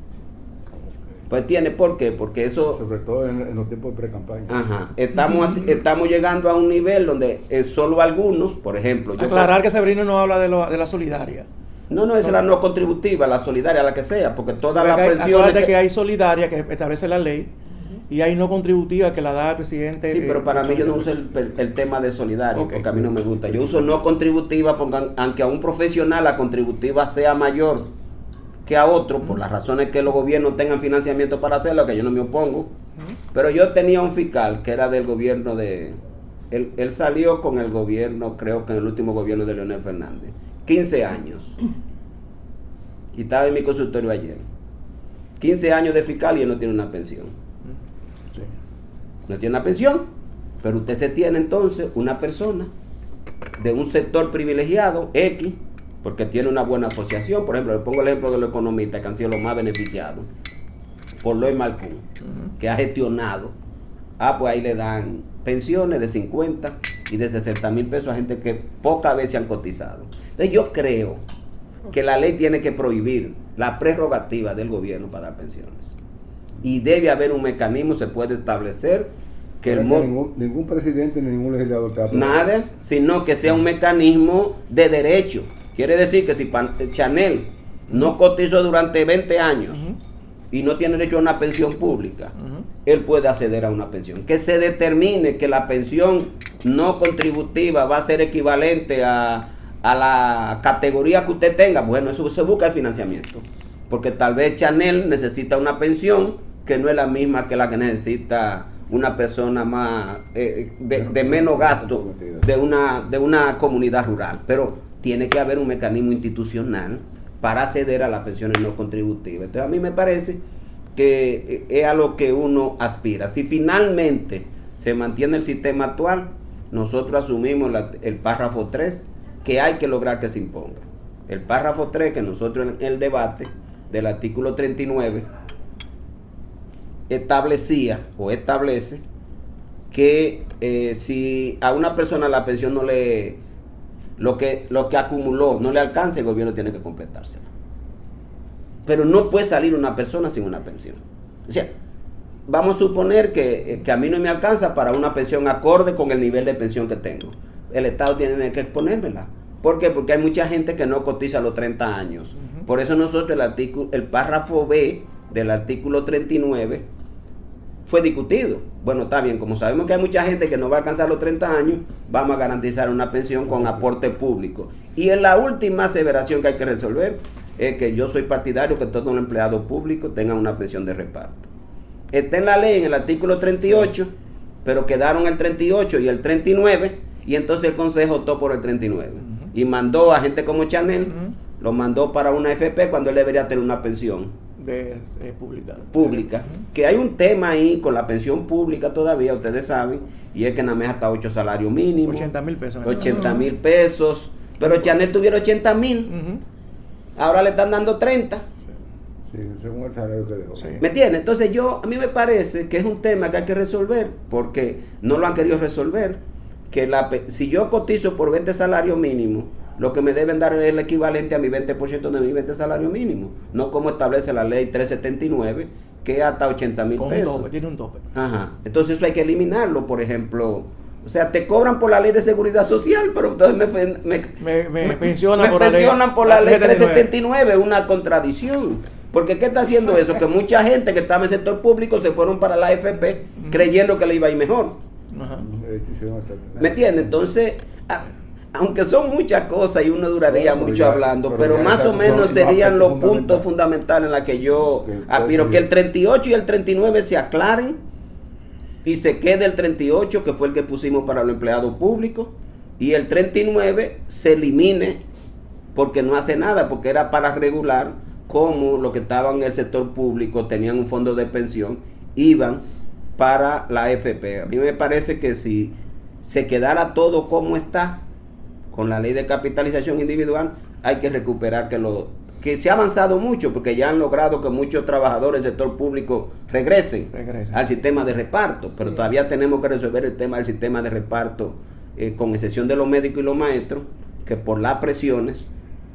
Pues tiene, ¿por qué? Porque eso... Sobre todo en los tiempos de pre-campaña. Ajá. Estamos llegando a un nivel donde solo algunos, por ejemplo... Aclarar que Severino no habla de la solidaria. No, es la no contributiva, la solidaria, la que sea, porque todas las pensiones... Acuérdate que hay solidaria que establece la ley, y hay no contributiva que la da el presidente. Sí, pero para mí yo no uso el tema de solidario, Ok. porque a mí no me gusta. Yo uso no contributiva porque aunque a un profesional la contributiva sea mayor que a otro, por las razones que los gobiernos tengan financiamiento para hacerlo, que yo no me opongo. Pero yo tenía un fiscal que era del gobierno de... Él salió con el gobierno, creo que en el último gobierno de Leonel Fernández. 15 años. Y estaba en mi consultorio ayer. 15 años de fiscal y él no tiene una pensión. Sí. No tiene una pensión, pero usted se tiene entonces una persona de un sector privilegiado, X, porque tiene una buena asociación. Por ejemplo, le pongo el ejemplo de los economistas que han sido los más beneficiados, por Loy Malcún, que ha gestionado. Pues ahí le dan pensiones de 50 y de 60,000 pesos a gente que pocas veces han cotizado. Entonces yo creo que la ley tiene que prohibir la prerrogativa del gobierno para dar pensiones. Y debe haber un mecanismo, se puede establecer que el ningún presidente ni ningún legislador te ha nada, sino que sea un mecanismo de derecho. Quiere decir que si Chanel no cotizó durante 20 años y no tiene derecho a una pensión pública, él puede acceder a una pensión. Que se determine que la pensión no contributiva va a ser equivalente a la categoría que usted tenga. Bueno, eso se busca el financiamiento. Porque tal vez Chanel necesita una pensión que no es la misma que la que necesita una persona más de menos gasto de una comunidad rural. Pero tiene que haber un mecanismo institucional para acceder a las pensiones no contributivas. Entonces a mí me parece que es a lo que uno aspira. Si finalmente se mantiene el sistema actual, nosotros asumimos el párrafo 3, que hay que lograr que se imponga. El párrafo 3, que nosotros en el debate del artículo 39 establece que si a una persona la pensión no le... Lo que acumuló no le alcanza, el gobierno tiene que completársela. Pero no puede salir una persona sin una pensión. O sea, vamos a suponer que a mí no me alcanza para una pensión acorde con el nivel de pensión que tengo. El Estado tiene que exponérmela. ¿Por qué? Porque hay mucha gente que no cotiza a los 30 años. Por eso nosotros el párrafo B del artículo 39 fue discutido. Bueno, está bien, como sabemos que hay mucha gente que no va a alcanzar los 30 años, vamos a garantizar una pensión con aporte público. Y en la última aseveración que hay que resolver es que yo soy partidario que todos los empleados públicos tengan una pensión de reparto. Está en la ley, en el artículo 38, pero quedaron el 38 y el 39, y entonces el Consejo optó por el 39. Y mandó a gente como Chanel, lo mandó para una FP cuando él debería tener una pensión pública. Que hay un tema ahí con la pensión pública todavía, ustedes saben, y es que nada más hasta 8 salarios mínimos. 80,000 pesos. 80,000 pesos. Pero Chanel tuviera 80,000. Ahora le están dando 30. Sí, según el salario que dejó. Sí. ¿Me entiendes? Entonces a mí me parece que es un tema que hay que resolver, porque no lo han querido resolver. Que si yo cotizo por 20 salarios mínimos, lo que me deben dar es el equivalente a mi 20% de mi 20 salario mínimo. No como establece la ley 379, que es hasta 80,000 pesos. Tiene un tope. Ajá. Entonces eso hay que eliminarlo, por ejemplo. O sea, te cobran por la ley de seguridad social, pero entonces me pensionan por la ley 379, una contradicción. Porque ¿qué está haciendo eso? Que mucha gente que estaba en el sector público se fueron para la AFP creyendo que le iba a ir mejor. ¿Me entiendes? Entonces, aunque son muchas cosas y uno duraría mucho hablando, pero más o menos serían los puntos fundamentales en los que yo aspiro, que el 38 y el 39 se aclaren y se quede el 38, que fue el que pusimos para los empleados públicos, y el 39 se elimine porque no hace nada, porque era para regular cómo los que estaban en el sector público tenían un fondo de pensión, iban para la AFP. A mí me parece que si se quedara todo como está, con la ley de capitalización individual, hay que recuperar que se ha avanzado mucho, porque ya han logrado que muchos trabajadores del sector público regresen al sistema de reparto, pero todavía tenemos que resolver el tema del sistema de reparto, con excepción de los médicos y los maestros, que por las presiones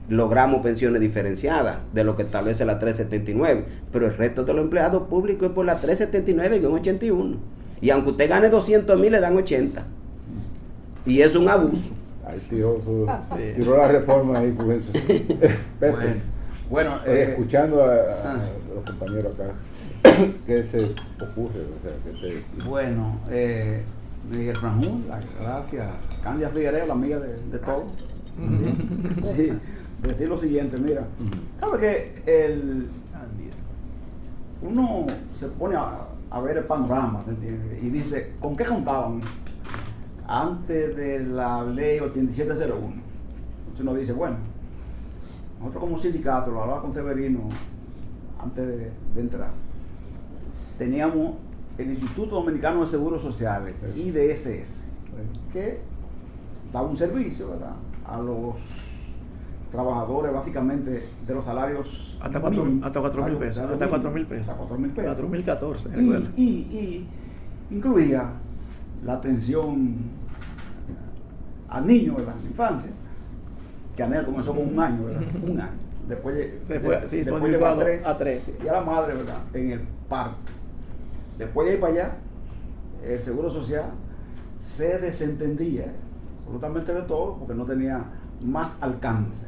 logramos pensiones diferenciadas de lo que establece la 379, pero el resto de los empleados públicos es por la 379-81, y aunque usted gane 200,000 le dan 80, y es un abuso. Ahí tiró la reforma ahí. Bueno, escuchando a los compañeros acá, ¿Qué se ocurre? O sea, Bueno, Miguel Franjul, gracias. Candia Figueroa, la amiga de todos. Sí, decir lo siguiente, mira, ¿sabes que uno se pone a ver el panorama, ¿entiendes? Y dice, ¿con qué contaban antes de la ley 8701? Entonces uno dice, bueno, nosotros como sindicato, lo hablaba con Severino antes de entrar, teníamos el Instituto Dominicano de Seguros Sociales, IDSS, que daba un servicio, ¿verdad?, a los trabajadores básicamente de los salarios hasta 4.000 pesos. Hasta 4.000 pesos. Hasta 4.000 pesos. 4.014. Y incluía la atención a niños, ¿verdad?, en la infancia, que Anel comenzó con un año, ¿verdad? Un año. Después llegó a 3. Y a la madre, ¿verdad?, en el parto. Después de ir para allá, el Seguro Social se desentendía absolutamente de todo porque no tenía más alcance.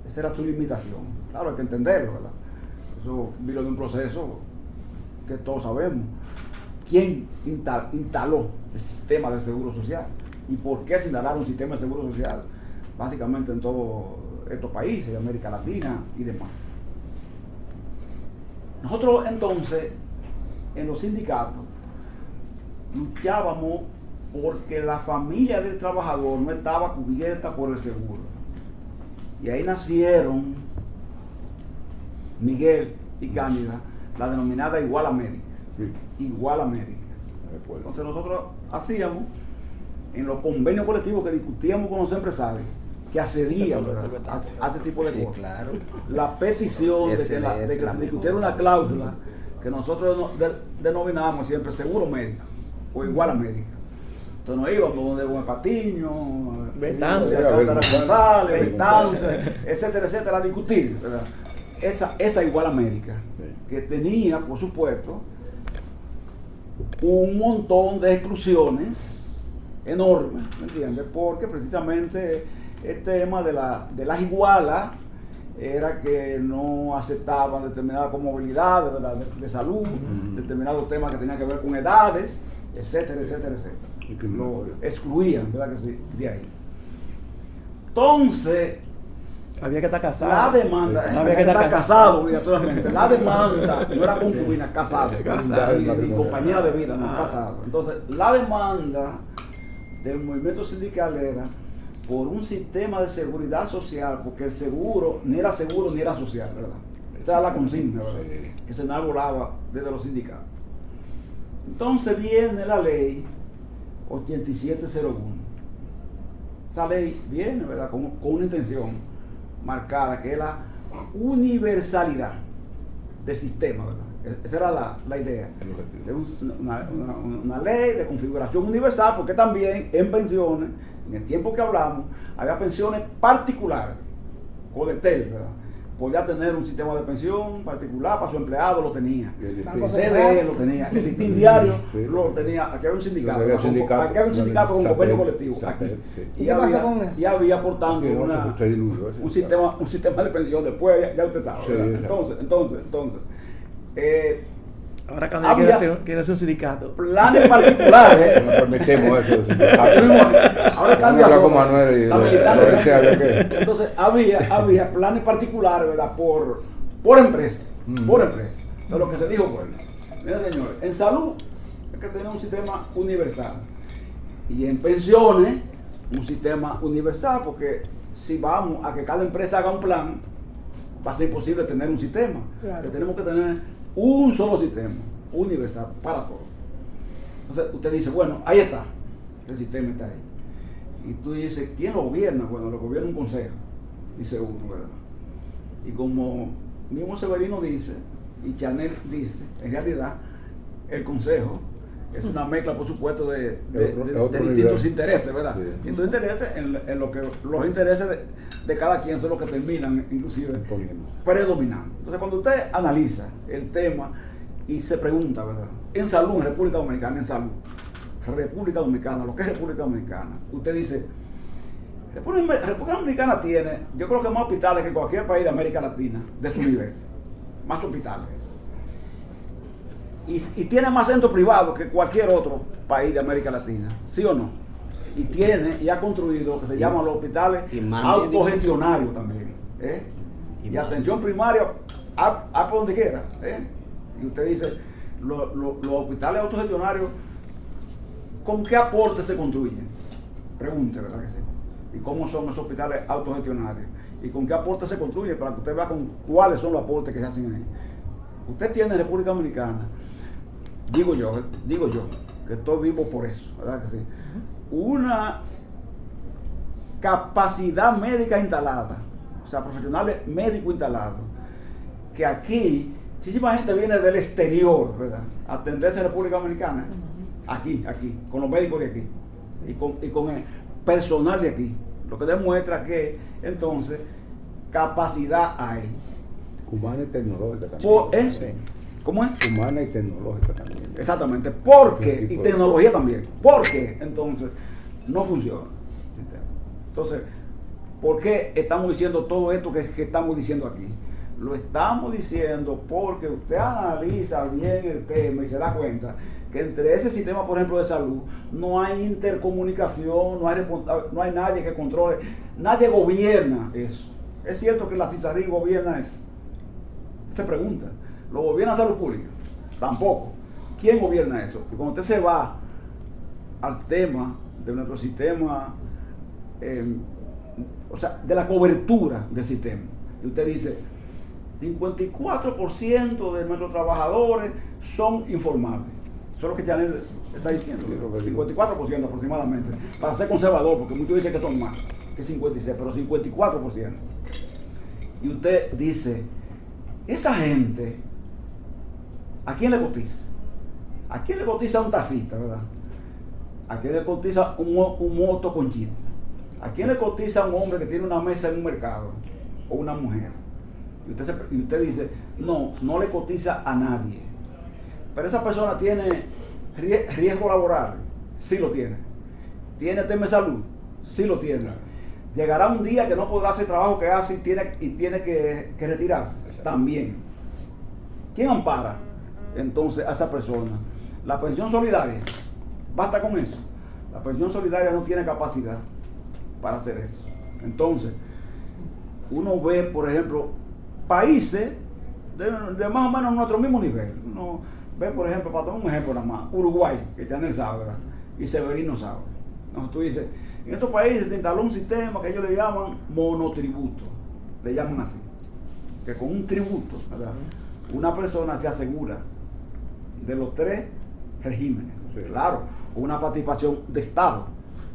Esa era su limitación. Claro, hay que entenderlo, ¿verdad? Eso vino de un proceso que todos sabemos. ¿Quién instaló el sistema del Seguro Social? ¿Y por qué se instalaron un sistema de Seguro Social? Básicamente en todos estos países, de América Latina y demás. Nosotros entonces, en los sindicatos, luchábamos porque la familia del trabajador no estaba cubierta por el seguro. Y ahí nacieron Miguel y Cándida, la denominada Iguala Médica. Iguala Médica. Entonces nosotros hacíamos en los convenios colectivos que discutíamos con los empresarios, que accedían a ese tipo de cosas. Claro. La petición de que se discutiera una cláusula que nosotros denominábamos siempre seguro médico o Iguala Médica. Entonces nos íbamos donde Juan Patiño, Betance, González, Betance, etcétera, a discutir, ¿verdad?, esa Iguala Médica, que tenía, por supuesto, un montón de exclusiones enormes, ¿me entiendes? Porque precisamente el tema de las igualas era que no aceptaban determinadas comorbilidades, ¿verdad?, de salud, determinados temas que tenían que ver con edades, etcétera. Lo excluían, ¿verdad que sí?, de ahí. Entonces, había que estar casado. La demanda, había que estar casado obligatoriamente. La demanda no era concubina, casado. Y compañera de vida, no casado. Entonces, la demanda del movimiento sindical era por un sistema de seguridad social, porque el seguro ni era social, ¿verdad? Esa era la consigna, ¿verdad?, que se enarbolaba desde los sindicatos. Entonces viene la ley 8701. Esa ley viene, ¿verdad?, con una intención marcada, que es la universalidad del sistema, ¿verdad? Esa era la idea. Una ley de configuración universal, porque también en pensiones, en el tiempo que hablamos, había pensiones particulares. Codetel, ¿verdad?, podía tener un sistema de pensión particular para su empleado, lo tenía. El CDE lo tenía. El listín diario lo tenía. Aquí había un sindicato. Aquí había un sindicato con convenio colectivo. ¿Y qué pasó con eso? Y había, por tanto, un sistema de pensión. Después, ya usted sabe. Entonces, ahora cuando quiere hacer un sindicato. Planes particulares. No permitemos eso. Ahora cambia como Manuel y entonces había planes particulares, ¿verdad?, por empresa. Por empresa. Entonces lo que se dijo fue, mira, señores, en salud hay que tener un sistema universal. Y en pensiones, un sistema universal, porque si vamos a que cada empresa haga un plan, va a ser imposible tener un sistema. Claro. Tenemos que tener un solo sistema universal para todos. Entonces usted dice, bueno, ahí está, el sistema está ahí. Y tú dices, ¿quién lo gobierna? Bueno, lo gobierna un consejo, dice uno, ¿verdad? Y como mismo Severino dice, y Chanel dice, en realidad, el consejo es una mezcla, por supuesto, de distintos intereses, ¿verdad? Sí. Distintos intereses en lo que los intereses de cada quien son los que terminan, inclusive, predominando. Entonces, cuando usted analiza el tema y se pregunta, ¿verdad?, en salud, en República Dominicana, lo que es República Dominicana, usted dice, República Dominicana tiene, yo creo que más hospitales que cualquier país de América Latina, de su nivel, más hospitales. y tiene más centros privados que cualquier otro país de América Latina, ¿sí o no? Y tiene y ha construido lo que se llaman los hospitales autogestionarios también, ¿eh? Y atención primaria a por donde quiera, ¿eh? Y usted dice, los hospitales autogestionarios, ¿con qué aporte se construyen? Pregunte, ¿verdad que sí? ¿Y cómo son esos hospitales autogestionarios? ¿Y con qué aporte se construyen? Para que usted vea con cuáles son los aportes que se hacen ahí. Usted tiene en República Dominicana, digo yo, que estoy vivo por eso, ¿verdad que sí? Una capacidad médica instalada, o sea, profesionales médicos instalados, que aquí, muchísima gente viene del exterior, ¿verdad? A atenderse en República Dominicana, aquí, con los médicos de aquí, y con el personal de aquí, lo que demuestra que, entonces, capacidad hay. Humana y tecnológica también. Sí. ¿Cómo es? Humana y tecnológica también. Exactamente. ¿Por qué? Y tecnología también. ¿Por qué? Entonces, no funciona el sistema. Entonces, ¿por qué estamos diciendo todo esto que estamos diciendo aquí? Lo estamos diciendo porque usted analiza bien el tema y se da cuenta que entre ese sistema, por ejemplo, de salud, no hay intercomunicación, no hay nadie que controle, nadie gobierna eso. Es cierto que la CISARIN gobierna eso. Se pregunta, ¿lo gobierna salud pública? Tampoco. ¿Quién gobierna eso? Y cuando usted se va al tema de nuestro sistema, o sea, de la cobertura del sistema, y usted dice, 54% de nuestros trabajadores son informales. Eso es lo que Chanel está diciendo. 54% aproximadamente. Para ser conservador, porque muchos dicen que son más que 56, pero 54%. Y usted dice, esa gente, ¿a quién le cotiza? ¿A quién le cotiza un taxista, verdad? ¿A quién le cotiza un motoconchista? ¿A quién le cotiza un hombre que tiene una mesa en un mercado? O una mujer. Y usted dice, no le cotiza a nadie. Pero esa persona tiene riesgo laboral. Sí lo tiene. ¿Tiene tema de salud? Sí lo tiene. Llegará un día que no podrá hacer el trabajo que hace y tiene que retirarse. También. ¿Quién ampara entonces a esa persona? La pensión solidaria. Basta con eso. La pensión solidaria no tiene capacidad para hacer eso. Entonces, uno ve, por ejemplo, países de más o menos nuestro mismo nivel. Uno ve, por ejemplo, para tomar un ejemplo nada más, Uruguay, que Chanel sabe, ¿verdad? Y Severino sabe. Entonces tú dices, en estos países se instaló un sistema que ellos le llaman monotributo. Le llaman así. Que con un tributo, ¿verdad? Una persona se asegura de los tres regímenes. Sí. Claro, una participación de Estado.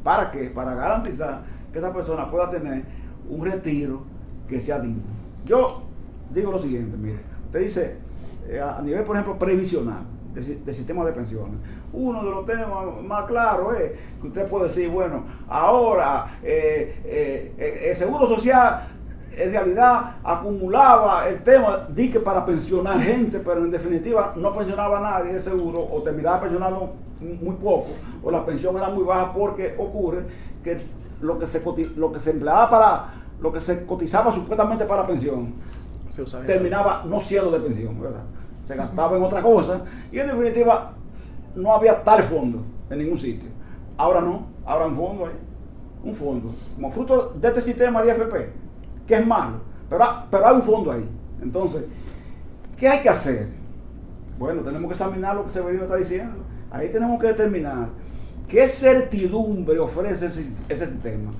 ¿Para qué? Para garantizar que esa persona pueda tener un retiro que sea digno. Yo digo lo siguiente, mire, usted dice, a nivel, por ejemplo, previsional, del sistema de pensiones, uno de los temas más claros es que usted puede decir, bueno, ahora el Seguro Social en realidad acumulaba el tema, di que para pensionar gente, pero en definitiva no pensionaba a nadie de seguro, o terminaba pensionando muy poco, o la pensión era muy baja, porque ocurre que lo que se empleaba para, lo que se cotizaba supuestamente para pensión, terminaba no siendo de pensión, ¿verdad? Se gastaba en otra cosa, y en definitiva no había tal fondo en ningún sitio. Ahora no, ahora hay un fondo, como fruto de este sistema de AFP, que es malo, pero hay un fondo ahí. Entonces, ¿qué hay que hacer? Bueno, tenemos que examinar lo que Severino está diciendo. Ahí tenemos que determinar qué certidumbre ofrece ese sistema.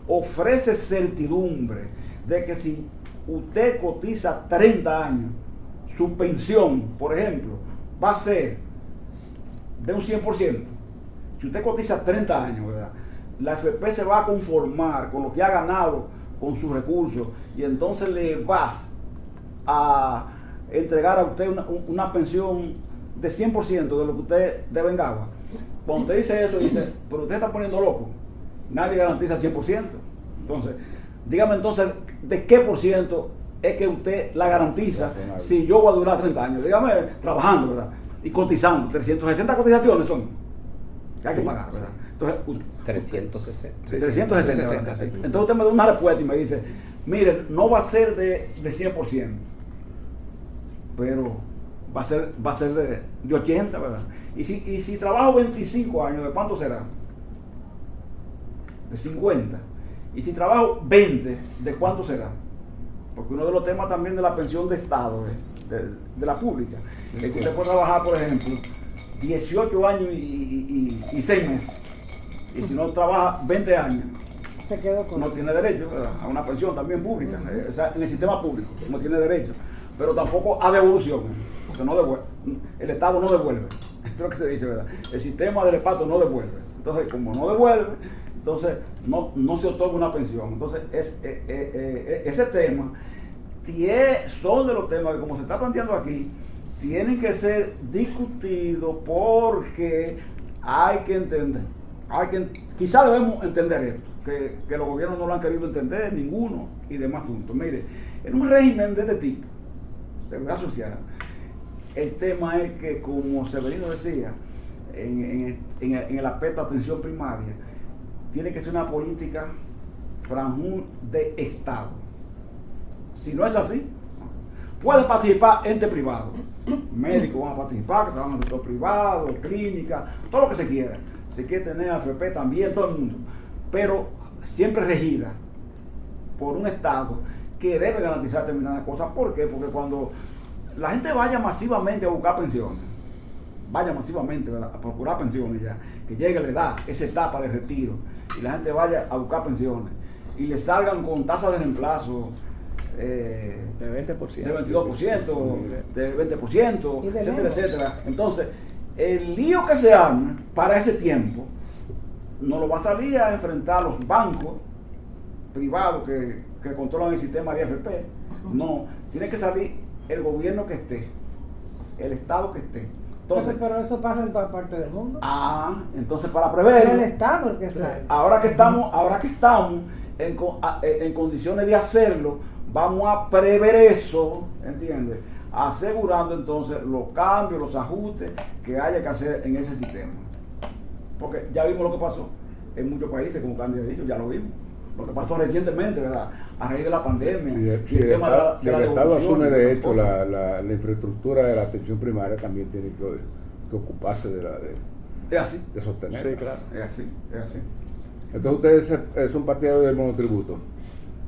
Ofrece certidumbre de que si usted cotiza 30 años, su pensión, por ejemplo, va a ser de un 100%. Si usted cotiza 30 años, ¿verdad? La AFP se va a conformar con lo que ha ganado con sus recursos, y entonces le va a entregar a usted una pensión de 100% de lo que usted devengaba. Cuando usted dice eso, dice, pero usted está poniendo loco. Nadie garantiza 100%. Entonces, dígame entonces, ¿de qué por ciento es que usted la garantiza si yo voy a durar 30 años? Dígame, trabajando, ¿verdad? Y cotizando. 360 cotizaciones son que hay que pagar, ¿verdad? Entonces, 360. 360. Entonces usted me da una respuesta y me dice, mire, no va a ser de 100%, pero va a ser de 80, ¿verdad? Y si trabajo 25 años, ¿de cuánto será? De 50. Y si trabajo 20, ¿de cuánto será? Porque uno de los temas también de la pensión de Estado, de la pública, es que usted puede trabajar, por ejemplo, 18 años y 6 meses. Y si no trabaja 20 años, Se quedó con no tiene derecho, ¿verdad?, a una pensión también pública, o sea, en el sistema público, no tiene derecho, pero tampoco a devolución, porque no devuelve, el Estado no devuelve, eso es lo que se dice, ¿verdad? El sistema del Estado no devuelve, entonces como no devuelve, entonces no se otorga una pensión. Entonces ese tema son de los temas que, como se está planteando aquí, tienen que ser discutidos porque hay que entender, quizá debemos entender esto, que los gobiernos no lo han querido entender, ninguno, y demás asuntos. Mire, en un régimen de este tipo, seguridad social, el tema es que, como Severino decía, en el aspecto de atención primaria, tiene que ser una política franjul de Estado. Si no es así, pueden participar entes privados, médicos van a participar, que trabajan en el sector privado, clínica, todo lo que se quiera. Se quiere tener AFP también, todo el mundo, pero siempre regida por un Estado que debe garantizar determinadas cosas. ¿Por qué? Porque cuando la gente vaya masivamente a buscar pensiones, ¿verdad?, a procurar pensiones ya, que llegue la edad, esa etapa de retiro, y la gente vaya a buscar pensiones, y le salgan con tasas de reemplazo de 20%, de 22%, de 20%, etcétera, etcétera. Entonces, el lío que se arma para ese tiempo no lo va a salir a enfrentar los bancos privados que controlan el sistema de AFP. No, tiene que salir el gobierno que esté, el Estado que esté. Entonces, pero eso pasa en toda parte del mundo. Entonces para prever, Es el Estado el que sale. ahora que estamos en condiciones de hacerlo, vamos a prever eso, ¿entiendes? Asegurando entonces los cambios, los ajustes que haya que hacer en ese sistema. Porque ya vimos lo que pasó en muchos países, como Candy ha dicho, ya lo vimos. Lo que pasó recientemente, ¿verdad?, a raíz de la pandemia. Si el Estado asume de hecho la infraestructura de la atención primaria, también tiene que ocuparse Es así. de sostener. Sí, claro. Es así. Entonces ustedes son partidarios del monotributo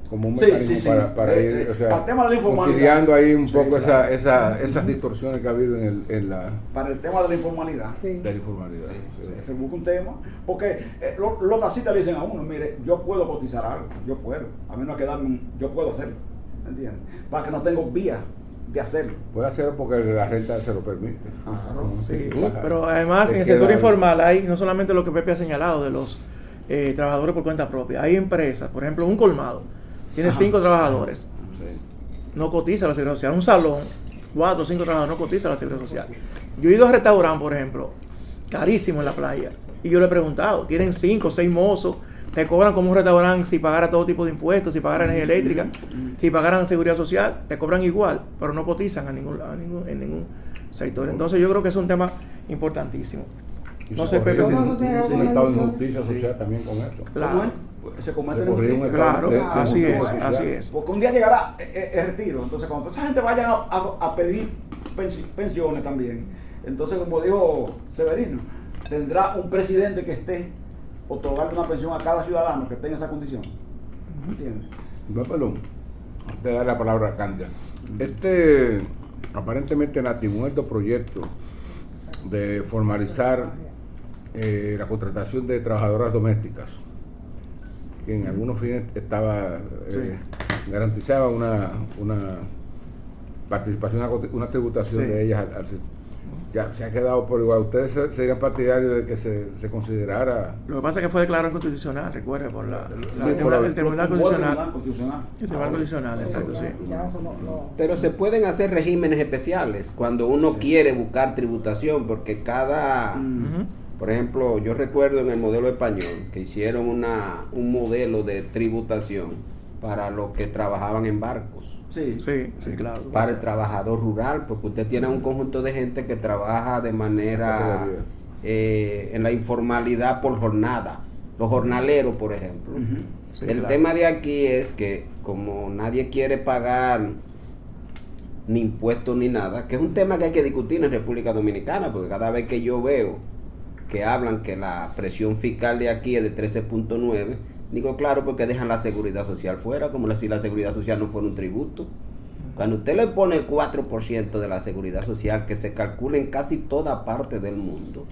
como un mecanismo para ir, o sea, para el tema de la informalidad, conciliando ahí un sí, poco claro. esas distorsiones que ha habido en la para el tema de la informalidad. Sí. de la informalidad. Se busca un tema, porque los taxistas le dicen a uno, mire, yo puedo cotizar algo, yo puedo, a mí no hay que darme, yo puedo hacerlo, ¿entiendes? Para que no tengo vía de hacerlo. Puede hacerlo porque la renta se lo permite. Sí, pero además en el sector informal hay no solamente lo que Pepe ha señalado de los trabajadores por cuenta propia, hay empresas, por ejemplo, un colmado, tiene 5 trabajadores, no cotiza la seguridad social, un salón, 4 o 5 trabajadores, no cotiza la seguridad social. Yo he ido a restaurantes, por ejemplo, carísimo en la playa, y yo le he preguntado, tienen 5 o 6 mozos, te cobran como un restaurante si pagara todo tipo de impuestos, si pagara energía eléctrica, si pagaran seguridad social, te cobran igual, pero no cotizan en ningún sector. Entonces yo creo que es un tema importantísimo. No sé, Pepe, un estado de injusticia social también con eso. Claro. Se comete Se corrige un injusticia. Claro, de así es, injusticia así social. es. Porque un día llegará el retiro. Entonces, cuando esa gente vaya a pedir pensiones también, entonces, como dijo Severino, tendrá un presidente que esté otorgando una pensión a cada ciudadano que esté en esa condición. ¿Entiendes? No, perdón. Te da la palabra a Candia. Aparentemente natimuerto proyecto de formalizar la contratación de trabajadoras domésticas, que en algunos fines garantizaba una participación, una tributación de ellas ya se ha quedado por igual. ¿Ustedes serían partidarios de que se considerara? Lo que pasa es que fue declarado inconstitucional, recuerde, por el Tribunal Constitucional. El Tribunal Constitucional, exacto, sí. Ya eso no. Pero se pueden hacer regímenes especiales cuando uno quiere buscar tributación, porque por ejemplo, yo recuerdo en el modelo español que hicieron un modelo de tributación para los que trabajaban en barcos. Sí, claro. Para el trabajador rural, porque usted tiene un conjunto de gente que trabaja de manera en la informalidad por jornada, los jornaleros, por ejemplo. Sí, el claro. tema de aquí es que como nadie quiere pagar ni impuestos ni nada, que es un tema que hay que discutir en República Dominicana, porque cada vez que yo veo que hablan que la presión fiscal de aquí es de 13.9, digo claro, porque dejan la seguridad social fuera, como si la seguridad social no fuera un tributo. Cuando usted le pone el 4% de la seguridad social, que se calcula en casi toda parte del mundo,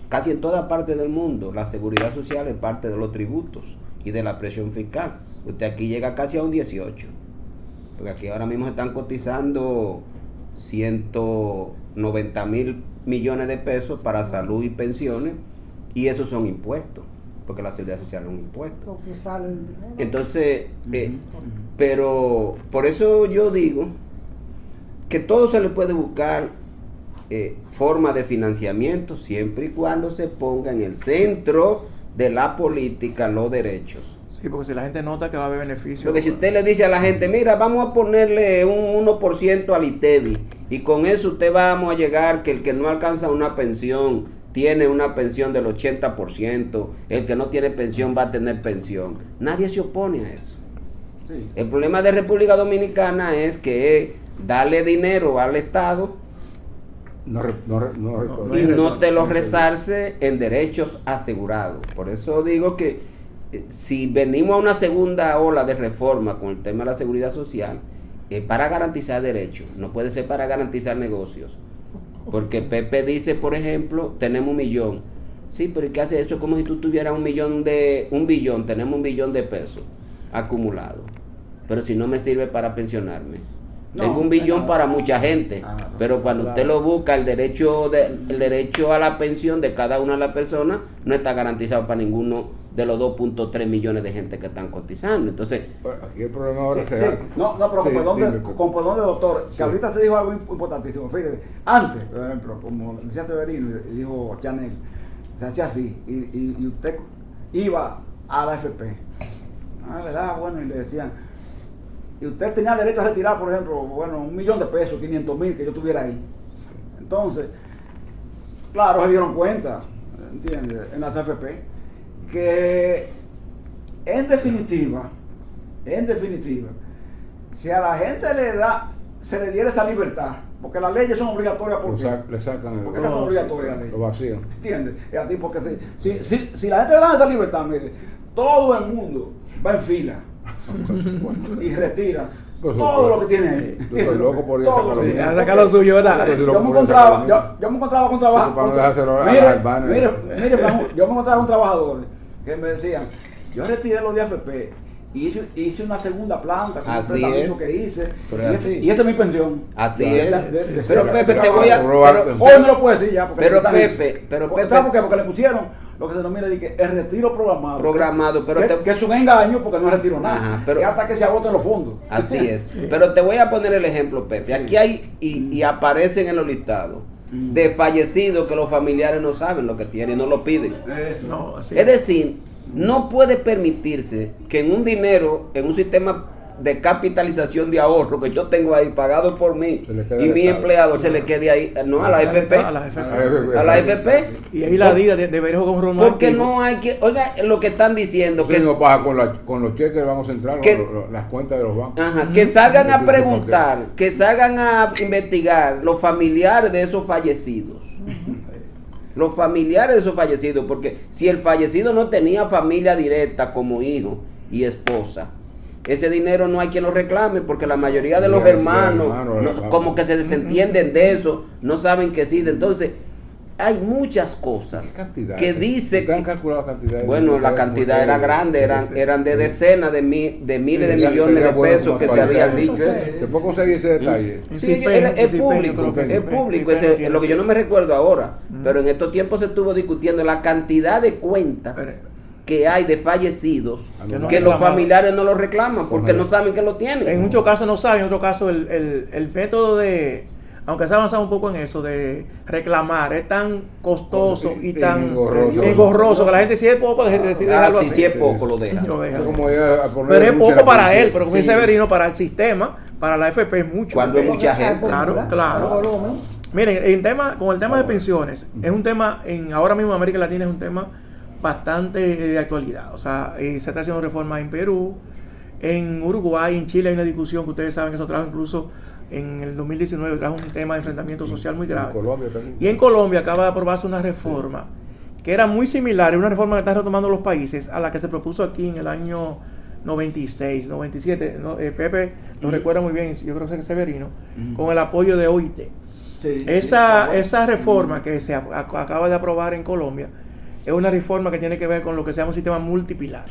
casi en toda parte del mundo, la seguridad social es parte de los tributos y de la presión fiscal. Usted aquí llega casi a un 18%, porque aquí ahora mismo están cotizando 190.000 millones de pesos para salud y pensiones, y esos son impuestos, porque la seguridad social es un impuesto. Porque sale el dinero. Entonces, pero por eso yo digo que todo se le puede buscar forma de financiamiento, siempre y cuando se ponga en el centro de la política los derechos. Sí, porque si la gente nota que va a haber beneficio. Porque si usted le dice a la gente, mira, vamos a ponerle un 1% al ITEVI, y con eso usted vamos a llegar que el que no alcanza una pensión tiene una pensión del 80%, el que no tiene pensión va a tener pensión. Nadie se opone a eso. Sí. El problema de República Dominicana es que darle dinero al Estado y no te lo resarce en derechos asegurados. Por eso digo que si venimos a una segunda ola de reforma con el tema de la seguridad social, es para garantizar derechos, no puede ser para garantizar negocios. Porque Pepe dice, por ejemplo, tenemos 1 millón. Sí, pero ¿qué hace eso? Es como si tú tuvieras 1 billón, tenemos 1 billón de pesos acumulados. Pero si no me sirve para pensionarme. No, tengo 1 billón para mucha gente, pero cuando usted lo busca, el derecho a la pensión de cada una de las personas no está garantizado para ninguno de los 2.3 millones de gente que están cotizando. Entonces, aquí el problema ahora sí. No, pero sí, con perdón de doctor, que sí. ahorita se dijo algo importantísimo. Fíjate, antes, por ejemplo, como decía Severino y dijo Chanel, se hacía así, y usted iba a la FP, le daba bueno y le decían, y usted tenía derecho a retirar, por ejemplo, bueno, 1 millón de pesos, 500.000 que yo tuviera ahí. Entonces, claro, se dieron cuenta, ¿entiendes? En las AFP, que en definitiva, si a la gente se le diera esa libertad, porque las leyes son obligatorias, le sacan porque son obligatorias las leyes. Lo vacían. ¿Entiendes? Es así, porque si la gente le da esa libertad, mire, todo el mundo va en fila y retira todo lo que tiene ahí. Yo loco por ir a sacar Sí, a sacar lo suyo, ¿verdad? Yo me encontraba con trabajadores. Mire, Fran, yo me encontraba con trabajadores que me decían, yo retiré los de AFP y hice una segunda planta con así un tratamiento es. que hice, Pero y esa es mi pensión. Así De- es. de- de- Pero de- Pepe, de- te voy a... Hoy no lo puedo decir ya, porque Pero le quitan Pepe, eso. pero Porque, Pepe- ¿sabe por qué? Porque le pusieron lo que se denomina el retiro programado. Programado, pero que es un engaño porque no es retiro nada. Ajá, pero- es hasta que se agoten los fondos. Así es. Pero te voy a poner el ejemplo, Pepe. Aquí hay, y aparecen en los listados, de fallecidos que los familiares no saben lo que tienen y no lo piden. Eso. No, así Es decir, no puede permitirse que en un dinero, en un sistema de capitalización de ahorro que yo tengo ahí pagado por mí Se le quede y al mi Estado. empleador se le quede ahí, no a la FP, A la FP. a la FP. Y ahí la DIA debería jugar un rol más Porque activo. no hay que, oiga, lo que están diciendo Eso que no pasa con los cheques del Banco Central, Que- las cuentas de los bancos. ajá, que salgan a Yo pienso preguntar, que salgan a investigar los familiares de esos fallecidos. Los familiares de esos fallecidos, porque si el fallecido no tenía familia directa como hijo y esposa, ese dinero no hay quien lo reclame, porque la mayoría de los hermanos como que se desentienden de eso, no saben que sí. Entonces, hay muchas cosas que dice ¿Te han calculado cantidades? bueno, la cantidad era grande, eran de decenas de miles de millones de pesos que se habían dicho. ¿Se puede conseguir ese detalle? Sí, es público, lo que yo no me recuerdo ahora, pero en estos tiempos se estuvo discutiendo la cantidad de cuentas que hay de fallecidos que los familiares no lo reclaman porque no saben que lo tienen. En muchos casos no saben, en otros casos el método de, aunque se ha avanzado un poco en eso, de reclamar, es tan costoso y tan engorroso que la gente si es poco decide dejarlo así. Si es poco lo deja. Lo deja. Es como ir a poner Pero es luz en poco la para policía. él, pero como dice Severino, para el sistema, para la FP es mucho. Cuando hay mucha gente. Claro. Miren, con el tema de pensiones, es un tema, ahora mismo en América Latina es un tema bastante de actualidad. O sea, se está haciendo reformas en Perú, en Uruguay, en Chile hay una discusión que ustedes saben que eso trajo incluso en el 2019 trajo un tema de enfrentamiento social muy grave. En Colombia también. Y en Colombia acaba de aprobarse una reforma que era muy similar, una reforma que están retomando los países, a la que se propuso aquí en el año 96, 97, Pepe lo recuerda muy bien, yo creo que es Severino, con el apoyo de OIT. Sí, Esa reforma que se acaba de aprobar en Colombia es una reforma que tiene que ver con lo que se llama un sistema multipilar.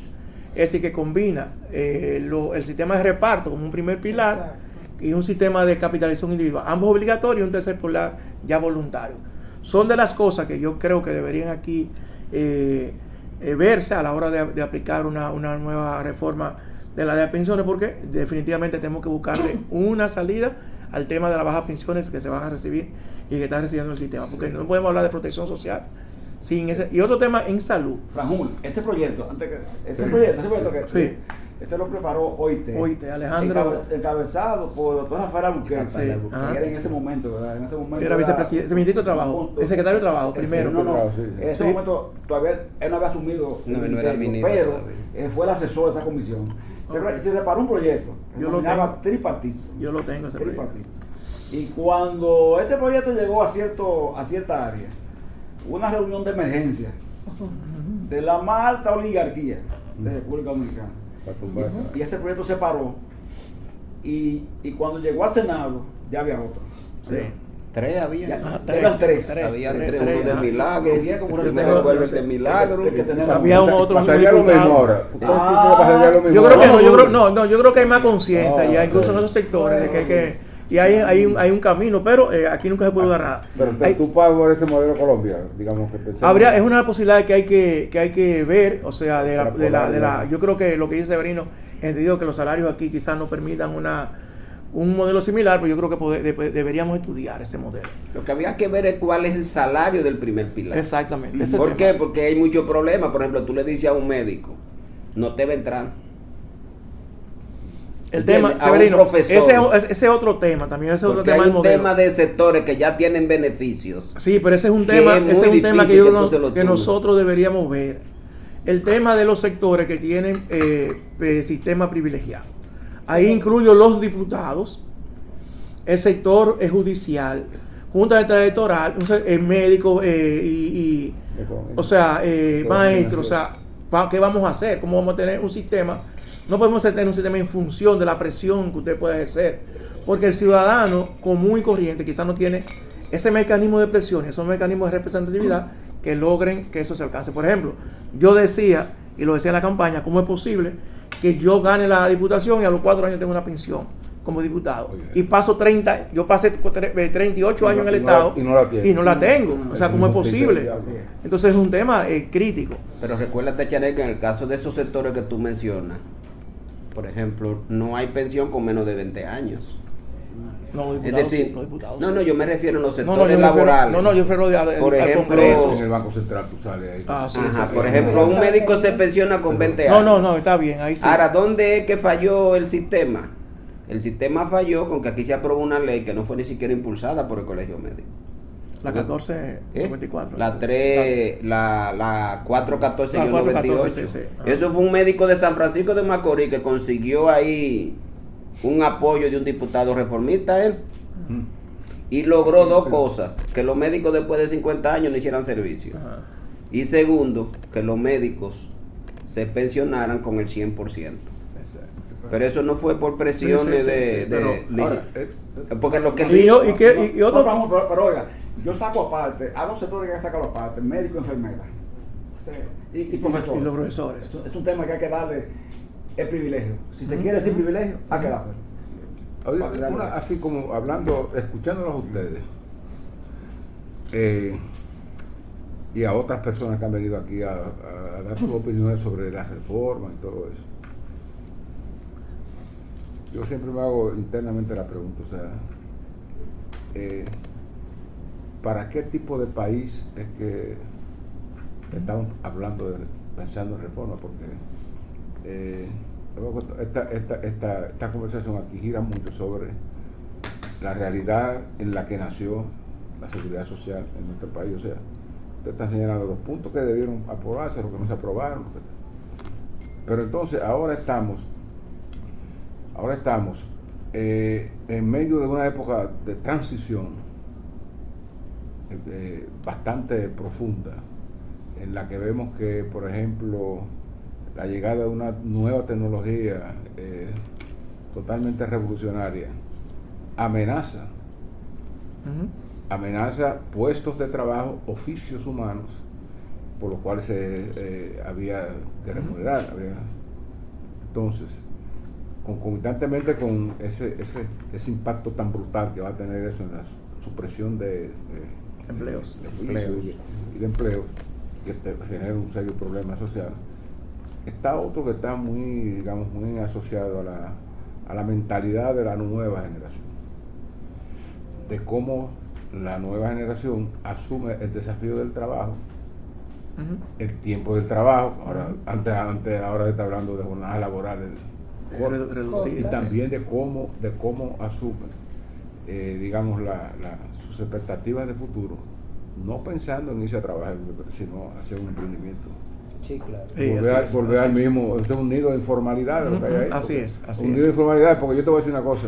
Es decir, que combina el sistema de reparto como un primer pilar. Exacto. Y un sistema de capitalización individual, ambos obligatorios y un tercer pilar ya voluntario. Son de las cosas que yo creo que deberían aquí verse a la hora de aplicar una nueva reforma de la de pensiones, porque definitivamente tenemos que buscarle una salida al tema de las bajas pensiones que se van a recibir y que está recibiendo el sistema, porque no podemos hablar de protección social sin ese. Y otro tema en salud. Franjul, ese proyecto que sí. Este lo preparó OIT, Alejandro, encabezado por el doctor Rafael Albuquerque, sí, que era en ese momento, ¿verdad? En ese momento era vicepresidente, ministro de Trabajo, el secretario de Trabajo, primero. En ese momento todavía él no había asumido el ministerio, pero fue el asesor de esa comisión. Se preparó un proyecto que se llamaba tripartito. Yo lo tengo, ese tripartito. Y cuando ese proyecto llegó a cierta área, hubo una reunión de emergencia de la más alta oligarquía de República Dominicana. Y ese proyecto se paró y cuando llegó al Senado ya había otro. Sí. Tres había. Eran tres. Había tres, uno de Milagro. El de Milagro. Había un otro. Pasaría lo mismo ahora. Yo creo que hay más conciencia ya incluso en esos sectores de que y hay un camino, pero aquí nunca se puede agarrar. Pero tú por ese modelo Colombia, digamos que pensamos. Es una posibilidad que hay que ver, o sea, yo creo que lo que dice Severino, entendido que los salarios aquí quizás no permitan un modelo similar, pero yo creo que deberíamos estudiar ese modelo. Lo que había que ver es cuál es el salario del primer pilar. Exactamente. ¿Por qué? Porque hay muchos problemas. Por ejemplo, tú le dices a un médico, no te va a entrar. El tema, Severino, ese otro tema también, ese otro tema hay del modelo. Tema de sectores que ya tienen beneficios. Sí, pero ese es un tema que nosotros deberíamos ver. El tema de los sectores que tienen sistema privilegiado. Ahí incluyo los diputados, el sector judicial, junta electoral, el médico maestro, o sea, ¿qué vamos a hacer? ¿Cómo vamos a tener un sistema? No podemos tener un sistema en función de la presión que usted pueda ejercer, porque el ciudadano común y corriente quizás no tiene ese mecanismo de presión, esos mecanismos de representatividad que logren que eso se alcance. Por ejemplo, yo decía, y lo decía en la campaña, ¿cómo es posible que yo gane la diputación y a los 4 años tengo una pensión como diputado? Y yo pasé 38 años en el Estado y no la tengo. O sea, ¿cómo es posible? Entonces es un tema crítico. Pero recuérdate, Chanel, que en el caso de esos sectores que tú mencionas, por ejemplo, no hay pensión con menos de 20 años. No, los diputados, es decir, los diputados, no, yo me refiero a los sectores laborales. Yo refiero por ejemplo, Congreso. En el Banco Central tú sales ahí. Por ejemplo, un médico se pensiona con 20 años. No, está bien, ahí sí. Ahora, ¿dónde es que falló el sistema? El sistema falló con que aquí se aprobó una ley que no fue ni siquiera impulsada por el Colegio Médico. La 1494. La 414-98. Sí. Eso fue un médico de San Francisco de Macorís que consiguió ahí un apoyo de un diputado reformista él. Y logró dos cosas: que los médicos después de 50 años no hicieran servicio. Y segundo, que los médicos se pensionaran con el 100%. Pero eso no fue por presiones porque lo que pero oiga, yo saco aparte, a los sectores que hay que sacarlo aparte, médico, enfermera y profesores. Y los profesores. Es un tema que hay que darle el privilegio. Si se quiere ese privilegio, hay que dárselo. Así como escuchándolos a ustedes y a otras personas que han venido aquí a dar sus opiniones sobre las reformas y todo eso. Yo siempre me hago internamente la pregunta, o sea, ¿para qué tipo de país es que estamos pensando en reforma? Porque esta conversación aquí gira mucho sobre la realidad en la que nació la seguridad social en nuestro país. O sea, usted está señalando los puntos que debieron aprobarse, los que no se aprobaron. Pero entonces ahora estamos en medio de una época de transición bastante profunda, en la que vemos que, por ejemplo, la llegada de una nueva tecnología totalmente revolucionaria amenaza puestos de trabajo, oficios humanos, por los cuales había que remunerar. Entonces, concomitantemente con ese impacto tan brutal que va a tener eso en la supresión de empleos y de empleo, que genera un serio problema social, está otro que está muy asociado a la mentalidad de la nueva generación, de cómo la nueva generación asume el desafío del trabajo, el tiempo del trabajo. Ahora está hablando de jornadas laborales reducidas, y también de cómo asumen sus expectativas de futuro, no pensando en irse a trabajar, sino hacer un emprendimiento. Sí, claro. Volver al mismo, es un nido de informalidad de lo que hay ahí. Así es. Un nido de informalidad, porque yo te voy a decir una cosa.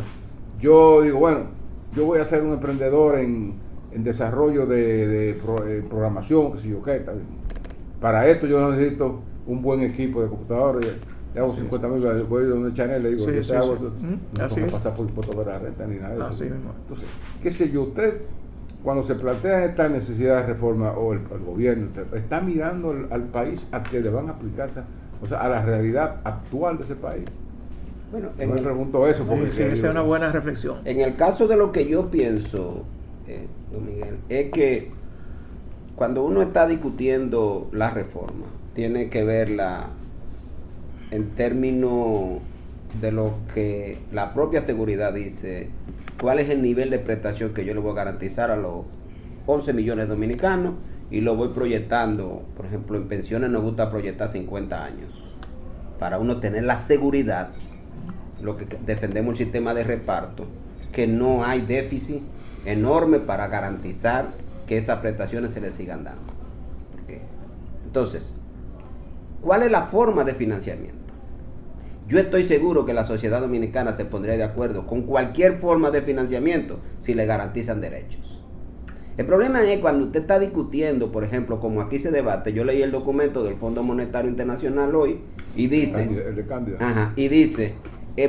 Yo digo, bueno, yo voy a ser un emprendedor en desarrollo de programación, que sé yo qué. Para esto yo necesito un buen equipo de computadores. Le hago 50,000, voy donde Chanel, le digo, yo te hago, no tengo que pasar por impuestos de la renta ni nada de eso. Entonces, qué sé yo, usted, cuando se plantea esta necesidad de reforma, o el gobierno está mirando al país a que le van a aplicarse, o sea, a la realidad actual de ese país. Bueno, me pregunto eso, porque esa es una buena reflexión. En el caso de lo que yo pienso, don Miguel, es que cuando uno está discutiendo la reforma, tiene que verla en términos de lo que la propia seguridad dice, cuál es el nivel de prestación que yo le voy a garantizar a los 11 millones de dominicanos, y lo voy proyectando. Por ejemplo, en pensiones nos gusta proyectar 50 años, para uno tener la seguridad, lo que defendemos el sistema de reparto, que no hay déficit enorme para garantizar que esas prestaciones se le sigan dando. Entonces, ¿cuál es la forma de financiamiento? Yo estoy seguro que la sociedad dominicana se pondría de acuerdo con cualquier forma de financiamiento si le garantizan derechos. El problema es cuando usted está discutiendo, por ejemplo, como aquí se debate. Yo leí el documento del Fondo Monetario Internacional hoy y dice, el de cambio.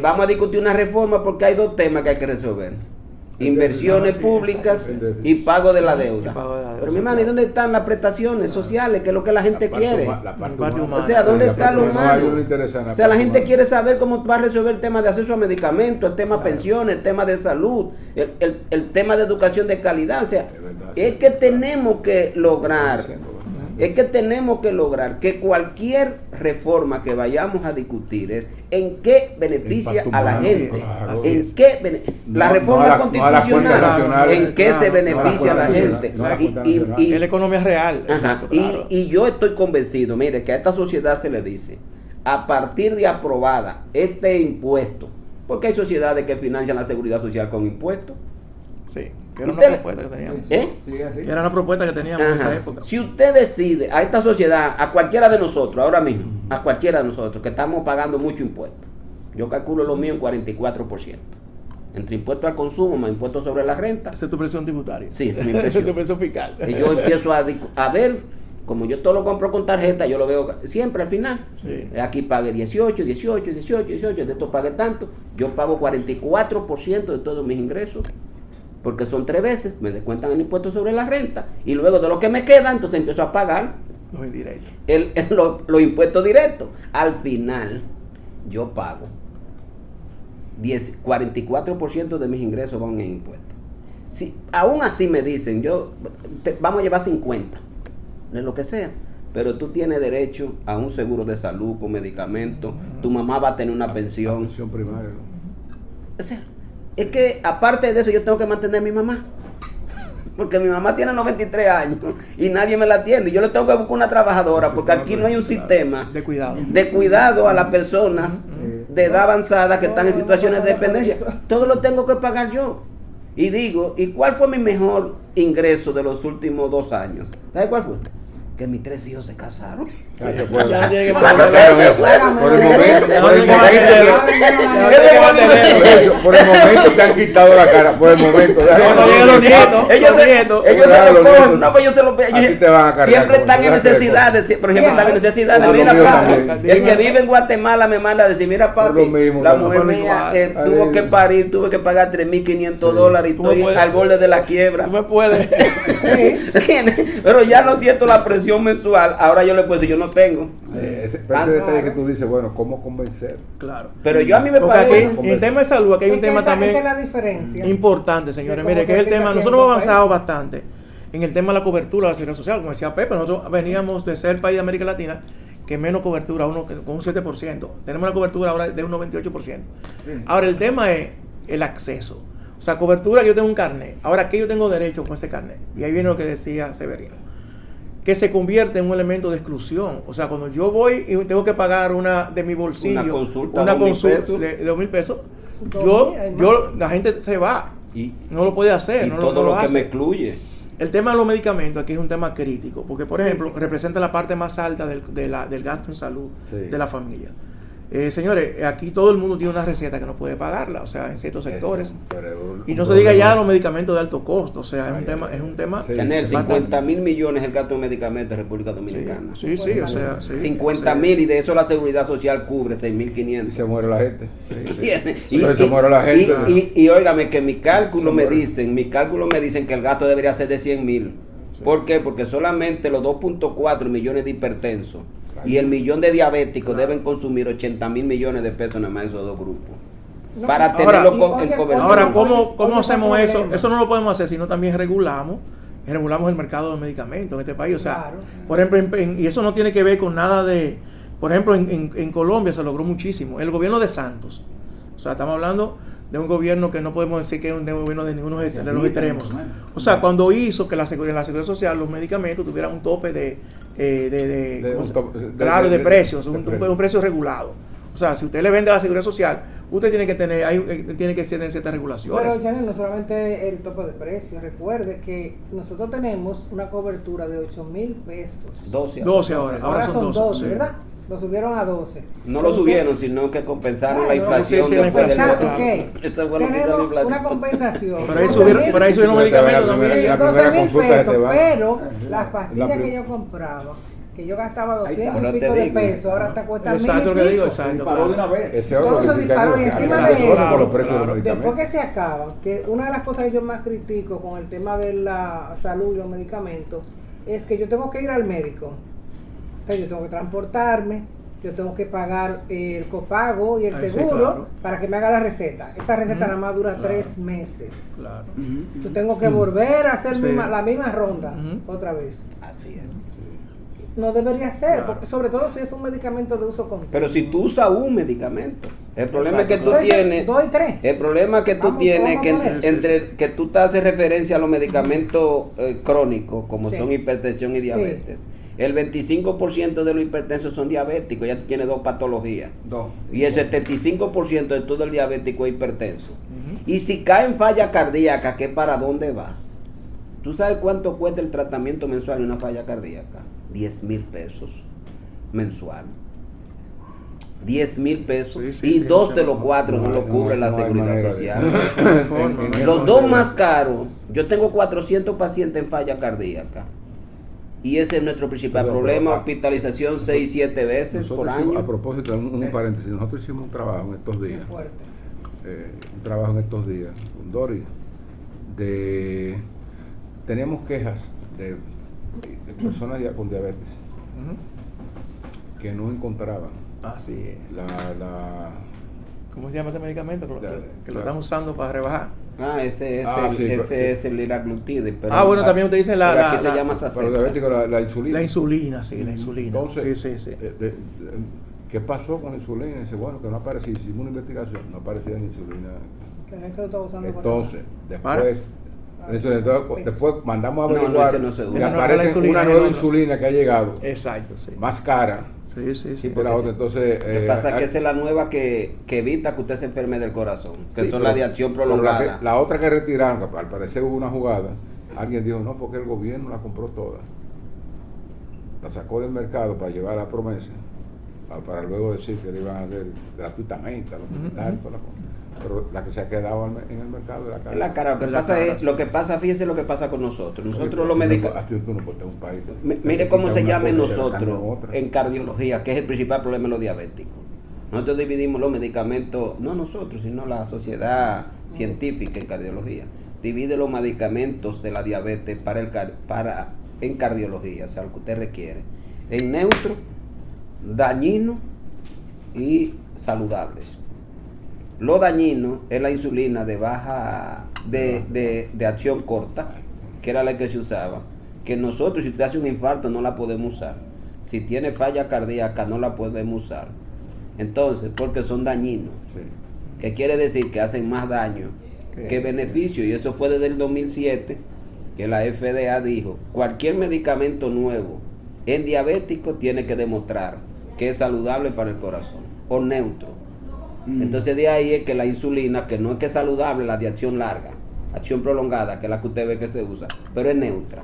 Vamos a discutir una reforma porque hay dos temas que hay que resolver: inversiones públicas y pago de la deuda. Pero mi hermano, ¿y dónde están las prestaciones sociales? Que es lo que la gente quiere. La parte humana. O sea, ¿dónde está lo humano? O sea, la gente quiere saber cómo va a resolver el tema de acceso a medicamentos, el tema de pensiones, el tema de salud, el tema de educación de calidad. O sea, es que tenemos que lograr que cualquier reforma que vayamos a discutir es en qué beneficia a la gente, la reforma constitucional, en qué se beneficia a la gente, y la economía real. Exacto, claro. Y yo estoy convencido, mire, que a esta sociedad se le dice, a partir de aprobada este impuesto, porque hay sociedades que financian la seguridad social con impuestos. Sí, que era una propuesta que teníamos. Era una propuesta que teníamos en esa época. Si usted decide a esta sociedad, a cualquiera de nosotros, ahora mismo, a cualquiera de nosotros, que estamos pagando mucho impuesto, yo calculo lo mío en 44%. Entre impuestos al consumo más impuestos sobre la renta. ¿Esa es tu presión tributaria? Sí, esa es mi presión. Es tu presión fiscal. Y yo empiezo a ver, como yo todo lo compro con tarjeta, yo lo veo siempre al final. Sí. Aquí pagué 18, de esto pagué tanto. Yo pago 44% de todos mis ingresos, porque son 3 veces, me descuentan el impuesto sobre la renta, y luego de lo que me queda, entonces empiezo a pagar los indirectos, los impuestos directos. Al final, yo pago 44% de mis ingresos van en impuestos. Si aún así me dicen, vamos a llevar 50, de lo que sea, pero tú tienes derecho a un seguro de salud con medicamentos, tu mamá va a tener una pensión primaria. O sea, es que aparte de eso yo tengo que mantener a mi mamá, porque mi mamá tiene 93 años y nadie me la atiende. Yo le tengo que buscar una trabajadora, porque aquí no hay un sistema de cuidado a las personas de edad avanzada que están en situaciones de dependencia. Todo lo tengo que pagar yo. Y digo, ¿y cuál fue mi mejor ingreso de los últimos 2 años? ¿Sabes cuál fue? Que mis 3 hijos se casaron. Ya se puede. Ya llegue Ya más sacaron eso. Por el momento, por el momento te han quitado la cara. Por el momento. No llegan los nietos. Ellos los nietos. se Claro, lo los cogen. nietos. No, pues yo se lo A ti te van a cargar siempre con están eso. en necesidades. Por ejemplo, están en necesidades. Como Mira, lo mío papi, también. el que vive en Guatemala me manda a decir, mira, papi, Lo mismo, la lo mujer mismo. mía Ay, tuvo que parir, tuve que pagar $3,500 y Tú me estoy puedes- al borde de la quiebra. No me puedes. Pero ya no siento la presión mensual. Ahora yo le puedo decir, yo no tengo. Pero ese detalle que tú dices, bueno, ¿cómo convencer? Claro. Pero yo a mí me Porque parece. aquí, en el tema de salud, aquí hay un tema esa también es la diferencia. importante, señores. De Mire, cómo que es el se tema. aplica Nosotros hemos aquí en avanzado nuestro bastante en el tema de la cobertura de la seguridad social. Como decía Pepe, nosotros veníamos de ser el país de América Latina que menos cobertura, con un 7%. Tenemos una cobertura ahora de un 98%. Ahora, el tema es el acceso. O sea, cobertura, yo tengo un carnet. Ahora, ¿qué yo tengo derecho con ese carnet? Y ahí viene lo que decía Severino. Que se convierte en un elemento de exclusión. O sea, cuando yo voy y tengo que pagar una de mi bolsillo, Una consulta, una 2,000 consulta pesos. de 2,000 pesos, 2,000, la gente se va. Y, No lo puede hacer. y no todo no lo que hace. me excluye. El tema de los medicamentos aquí es un tema crítico, porque por ejemplo representa la parte más alta del gasto en salud Sí. de la familia. Señores, aquí todo el mundo tiene una receta que no puede pagarla, o sea, en ciertos sectores. Y no se diga ya los medicamentos de alto costo, o sea, es un tema Sí. Chanel, bastante- 50.000 millones el gasto de medicamentos en República Dominicana. Sí, sí, o sea, sí. 50.000 y de eso la seguridad social cubre Y 6.500. se muere la gente. ¿Entiendes? Entonces se muere la gente. Y óigame que mi cálculo Se me muere. dicen que el gasto debería ser de 100.000. ¿Por qué? Porque solamente los 2.4 millones de hipertensos y el millón de diabéticos deben consumir 80.000 millones de pesos nada más esos dos grupos. No, Para ahora- tenerlo y en oye, cobertura. Ahora, Oye, ¿cómo oye, hacemos otro eso? problema. Eso no lo podemos hacer, sino también regulamos el mercado de medicamentos en este país. O sea, Claro. por ejemplo, y eso no tiene que ver con nada de, por ejemplo, en Colombia se logró muchísimo. El gobierno de Santos, o sea, estamos hablando de un gobierno que no podemos decir que es un gobierno de ninguno de los extremos. O sea, cuando hizo que la seguridad social, los medicamentos tuvieran un tope de precios, un precio regulado. O sea, si usted le vende a la seguridad social, usted tiene que tener, tiene que tener ciertas regulaciones. Pero Chanel, no solamente el tope de precio, recuerde que nosotros tenemos una cobertura de 8,000 pesos. 12 ahora. Ahora son 12, sí. ¿verdad? Lo subieron a 12. No lo subieron, sino que compensaron la Bueno, inflación. sí, la después del inflación, voto. ok. Eso fue lo que hizo la Tenemos inflación. una compensación. Por ahí subieron medicamentos también. Sí, La 12 primera mil consulta pesos, te va. pero las pastillas La que yo compraba, que yo gastaba Ahí está. 200 y Pero pico te de digo. pesos, ahora te cuesta 1,000 Exacto y lo que digo, pico. Se exacto. disparó de una vez. Ese otro Todo que se sí disparó, que- y encima que de solo eso, por los precios de los Después medicamentos. que se acaban, que una de las cosas que yo más critico con el tema de la salud y los medicamentos es que yo tengo que ir al médico. Entonces yo tengo que transportarme, yo tengo que pagar el copago y el Sí, seguro claro. para que me haga la receta. Esa receta Ujú, nada más dura claro. 3 meses. Claro. Yo tengo que volver a hacer Sí. la misma ronda Ujú. otra vez. Así es. No debería ser, Claro. porque sobre todo si es un medicamento de uso continuo. Pero si tú usas un medicamento, el problema es que tú Entonces, tienes. doy 3. El problema que tú Vamos, tienes vamos que a poner. entre que tú te haces referencia a los medicamentos crónicos, como Sí. son hipertensión y diabetes. El 25% de los hipertensos son diabéticos, ya tú tienes 2 patologías. Y el 75% de todo el diabético es hipertenso. Y si cae en falla cardíaca, ¿qué para dónde vas? ¿Tú sabes cuánto cuesta el tratamiento mensual de una falla cardíaca? 10,000 pesos mensual. 10,000 pesos. Sí, sí, y sí, 2 sí, de los 4 no, lo cubre la no hay seguridad manera de- social. En Los eso dos no- más caros, yo tengo 400 pacientes en falla cardíaca. Y ese es nuestro principal Pero, problema, pero, hospitalización 6-7 veces por Nosotros hicimos- año. a propósito, un paréntesis, nosotros hicimos un trabajo en estos Muy días. fuerte. Un trabajo en estos días con Doris teníamos quejas de personas con diabetes Ujú. que no encontraban Así es. la ¿Cómo se llama este medicamento? Que Claro, lo claro. están usando para rebajar. Ese es Sí, es el liraglutide. Pero Bueno, también usted dice pero aquí se la- llama para los Sacerta. diabéticos la insulina. La insulina, sí, la insulina. Entonces, sí, sí, sí. ¿qué pasó con la insulina? Dice, bueno, que no aparecía, hicimos una investigación, no aparecía la insulina. Que la gente lo está usando para Entonces, Para. después mandamos a No, averiguar ese no se usa. y Esa no es la aparece insulina, una es nueva otra. insulina que ha llegado, Exacto, sí. más cara Sí, sí, sí. que la otra. Entonces, Lo que pasa es que esa es la nueva que evita que usted se enferme del corazón, que sí, son pero- las de acción pero prolongada. la otra que retiraron, que al parecer hubo una jugada, alguien dijo, no, porque el gobierno la compró toda. la sacó del mercado para llevar a Promesa, para luego decir que le iban a dar gratuitamente a los militares, toda la cosa. Pero la que se ha quedado en el mercado de la cara. La cara, lo que pasa, fíjese lo que pasa con nosotros. Nosotros los medicamentos. Mire cómo se llama en nosotros, en cardiología, que es el principal problema de los diabéticos. Nosotros dividimos los medicamentos, no nosotros, sino la sociedad científica en cardiología. Divide los medicamentos de la diabetes en cardiología, o sea, lo que usted requiere. En neutro, dañino y saludables. Lo dañino es la insulina de baja, de acción corta, que era la que se usaba, que nosotros, si usted hace un infarto, no la podemos usar. Si tiene falla cardíaca, no la podemos usar. Entonces, porque son dañinos. Sí. Que quiere decir que hacen más daño que beneficio. Y eso fue desde el 2007, que la FDA dijo, cualquier medicamento nuevo en diabético tiene que demostrar que es saludable para el corazón, o neutro. Entonces de ahí es que la insulina, que no es que es saludable, la de acción larga, acción prolongada, que es la que usted ve que se usa, pero es neutra.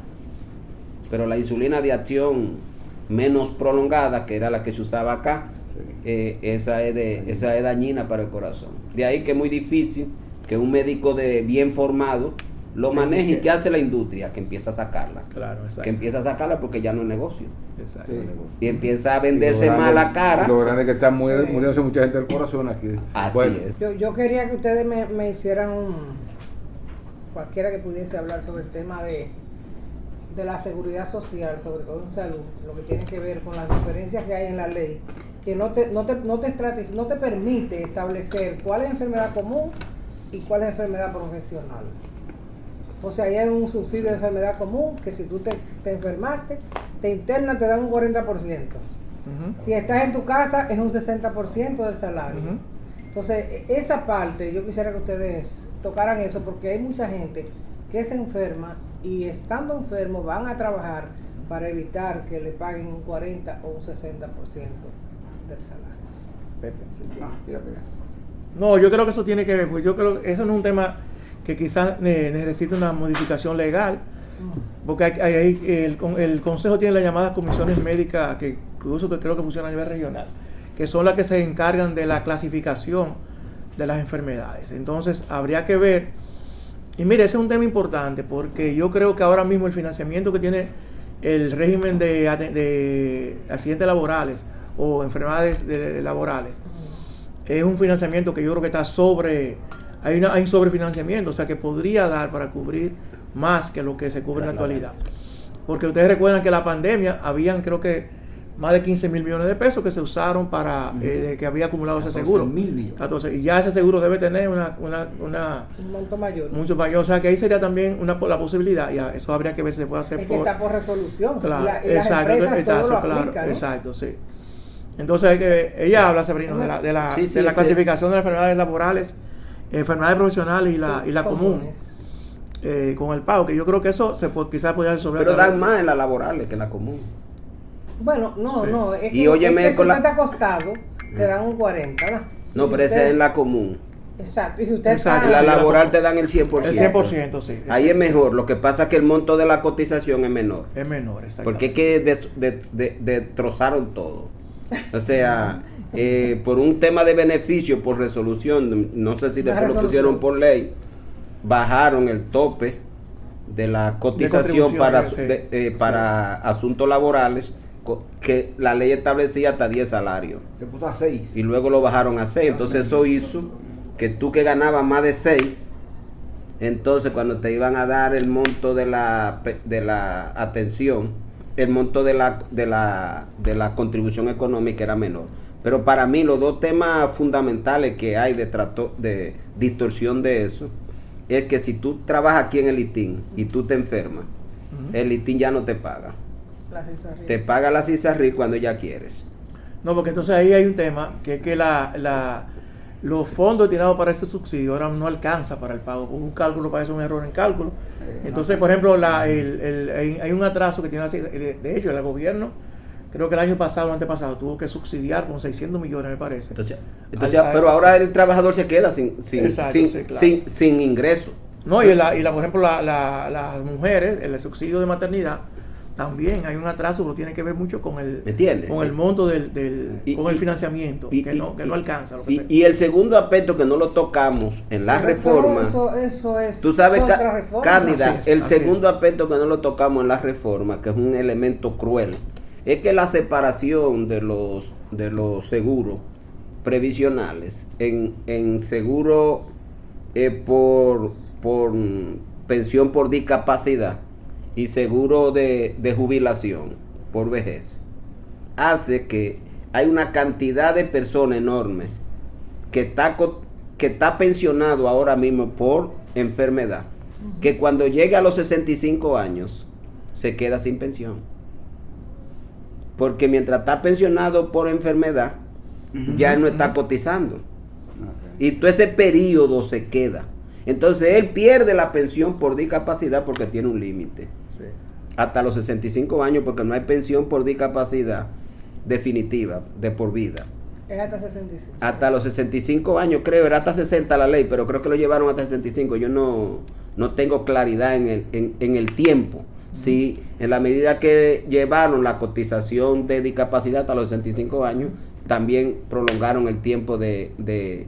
Pero la insulina de acción menos prolongada, que era la que se usaba acá, esa es dañina para el corazón. De ahí que es muy difícil que un médico bien formado lo maneje. ¿Y qué hace la industria? Que empieza a sacarla. Claro, exacto. Que empieza a sacarla porque ya no es negocio. Exacto. Sí. Y empieza a venderse más la cara. Lo grande es que está muriéndose mucha gente del corazón aquí. Así Bueno, es. Yo quería que ustedes me hicieran cualquiera que pudiese hablar sobre el tema de la seguridad social, sobre todo en salud, lo que tiene que ver con las diferencias que hay en la ley, que no te permite establecer cuál es enfermedad común y cuál es enfermedad profesional. O sea, ahí hay un subsidio de enfermedad común que si tú te enfermaste, te internas, te dan un 40%. Si estás en tu casa, es un 60% del salario. Entonces, esa parte, yo quisiera que ustedes tocaran eso, porque hay mucha gente que se enferma y estando enfermo van a trabajar para evitar que le paguen un 40 o un 60% del salario. Pepe, sí. Tira para allá. No, yo creo que eso tiene que ver, pues yo creo que eso no es un tema que quizás necesita una modificación legal, porque el Consejo tiene las llamadas comisiones médicas que incluso que creo que funcionan a nivel regional, que son las que se encargan de la clasificación de las enfermedades. Entonces habría que ver, y mire, ese es un tema importante, porque yo creo que ahora mismo el financiamiento que tiene el régimen de accidentes laborales o enfermedades laborales es un financiamiento que yo creo que está hay un sobrefinanciamiento, o sea que podría dar para cubrir más que lo que se cubre en la actualidad. Porque ustedes recuerdan que la pandemia habían creo que más de 15 mil millones de pesos que se usaron para que había acumulado ese seguro. 14.000 millones. 14, y ya ese seguro debe tener un monto mayor. Mucho mayor, o sea que ahí sería también la posibilidad, y eso habría que ver si se puede hacer es que está por resolución. Claro, y las empresas todo lo aplican, ¿no? Exacto, sí. Entonces hay que, ella habla, Severino, de la clasificación de las enfermedades laborales, enfermedades profesionales y la común, con el pago, que yo creo que eso quizás podría ser sobre. Pero dan más en las laborales que en la común. Bueno, no, es que, Y óyeme, es que si usted está acostado, te dan un 40, ¿no? No, si pero esa es en la común. Exacto, y si usted Exacto. En la está... laboral te dan el 100%. El 100%, sí. Ahí es mejor. Lo que pasa es que el monto de la cotización es menor. Es menor, exacto. Porque es que destrozaron todo. O sea, por un tema de beneficio, por resolución, no sé si después lo pusieron por ley, bajaron el tope de la cotización para asuntos laborales, que la ley establecía hasta 10 salarios. Se puso a 6. Y luego lo bajaron a 6. Entonces eso hizo que tú que ganabas más de 6, entonces cuando te iban a dar el monto de la atención, el monto de la contribución económica era menor. Pero para mí los dos temas fundamentales que hay de distorsión de eso es que si tú trabajas aquí en el ITIN y tú te enfermas, el ITIN ya no te paga. Te paga la CISARRI cuando ya quieres. No, porque entonces ahí hay un tema que es que los fondos destinados para ese subsidio ahora no alcanza para el pago. Un cálculo parece un error en cálculo. Entonces, por ejemplo, hay un atraso que tiene así. De hecho, el gobierno, creo que el año pasado o antepasado, tuvo que subsidiar con 600 millones, me parece. Entonces, pero ahora el trabajador se queda sin ingreso. No, por ejemplo, las mujeres, el subsidio de maternidad, también hay un atraso, pero tiene que ver mucho con el, ¿Me entiendes? con el monto con el Y- financiamiento, que no alcanza. Lo que sea. Y el segundo aspecto que no lo tocamos en la reforma, Eso es. tú sabes, otra reforma. Cándida, Así es, el así segundo aspecto que no lo tocamos en la reforma, que es un elemento cruel, es que la separación de los seguros previsionales en seguro por pensión por discapacidad y seguro de jubilación por vejez hace que hay una cantidad de personas enormes que está pensionado ahora mismo por enfermedad, que cuando llega a los 65 años se queda sin pensión, porque mientras está pensionado por enfermedad ya no está cotizando. Y todo ese periodo se queda. Entonces él pierde la pensión por discapacidad porque tiene un límite. Sí. Hasta los 65 años, porque no hay pensión por discapacidad definitiva, de por vida. Es hasta 65. Hasta los 65 años, creo, era hasta 60 la ley, pero creo que lo llevaron hasta 65. Yo no tengo claridad en el tiempo. Si en la medida que llevaron la cotización de discapacidad hasta los 65 años, también prolongaron el tiempo de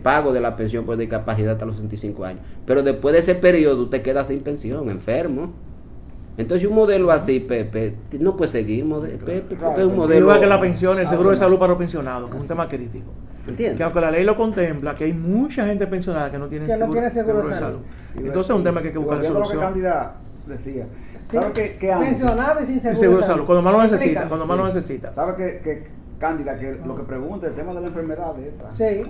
pago de la pensión por discapacidad hasta los 65 años. Pero después de ese periodo usted queda sin pensión, enfermo. Entonces un modelo así, Pepe, no puede seguir, Pepe, porque es un modelo... Igual que la pensión, el seguro de salud para los pensionados, que es un tema crítico. ¿Entiendes? Que aunque la ley lo contempla, que hay mucha gente pensionada que no tiene Que no tiene seguro de salud. Entonces es un tema que hay que buscar la Volviendo a lo que solución. Cándida decía. Sí, ¿Sabe que antes? pensionado y sin El seguro, seguro de salud, cuando más lo necesita, Explícame. cuando más lo necesita. ¿Sabe que Cándida, que lo que pregunta, el tema de la enfermedad de esta? Sí.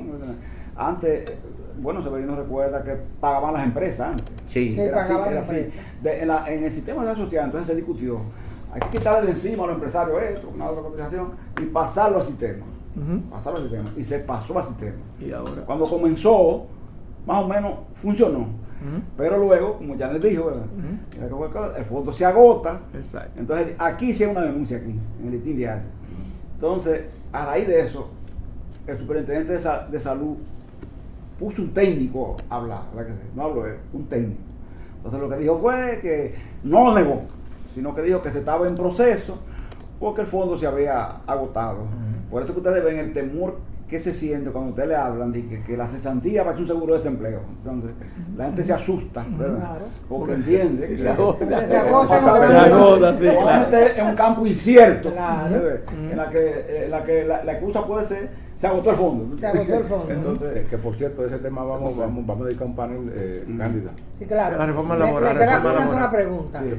Antes, bueno, Severino recuerda que pagaban las empresas antes. Sí. Sí. Era así, pagaban era las así. empresas. En el sistema de la sociedad, entonces se discutió. Hay que quitarle de encima a los empresarios esto, una otra cotización, y pasarlo al sistema. Ujú. Pasarlo al sistema. Y se pasó al sistema. Y ahora. Cuando comenzó, más o menos funcionó. Ujú. Pero luego, como ya les dijo, ¿verdad? Ujú. El fondo se agota. Exacto. Entonces, aquí hicieron una denuncia aquí, en el listín diario. Entonces, a raíz de eso, el superintendente de salud puso un técnico a hablar, ¿verdad que sí? No habló él, un técnico. Entonces lo que dijo fue que no lo negó, sino que dijo que se estaba en proceso porque el fondo se había agotado. Por eso que ustedes ven el temor que se siente cuando ustedes le hablan de que la cesantía va a ser un seguro de desempleo. Entonces, la gente se asusta, ¿verdad? Claro. Porque entiende que se agota. Porque se agota, Se agota, sí, Obviamente es un campo incierto, Claro. ¿verdad? En la que la excusa puede ser se agotó el fondo. Se agotó el fondo. Entonces, Que por cierto, de ese tema vamos a dedicar un panel Cándida. Sí, claro. La reforma Me- laboral, me queda reforma una sola laboral. pregunta. Sí,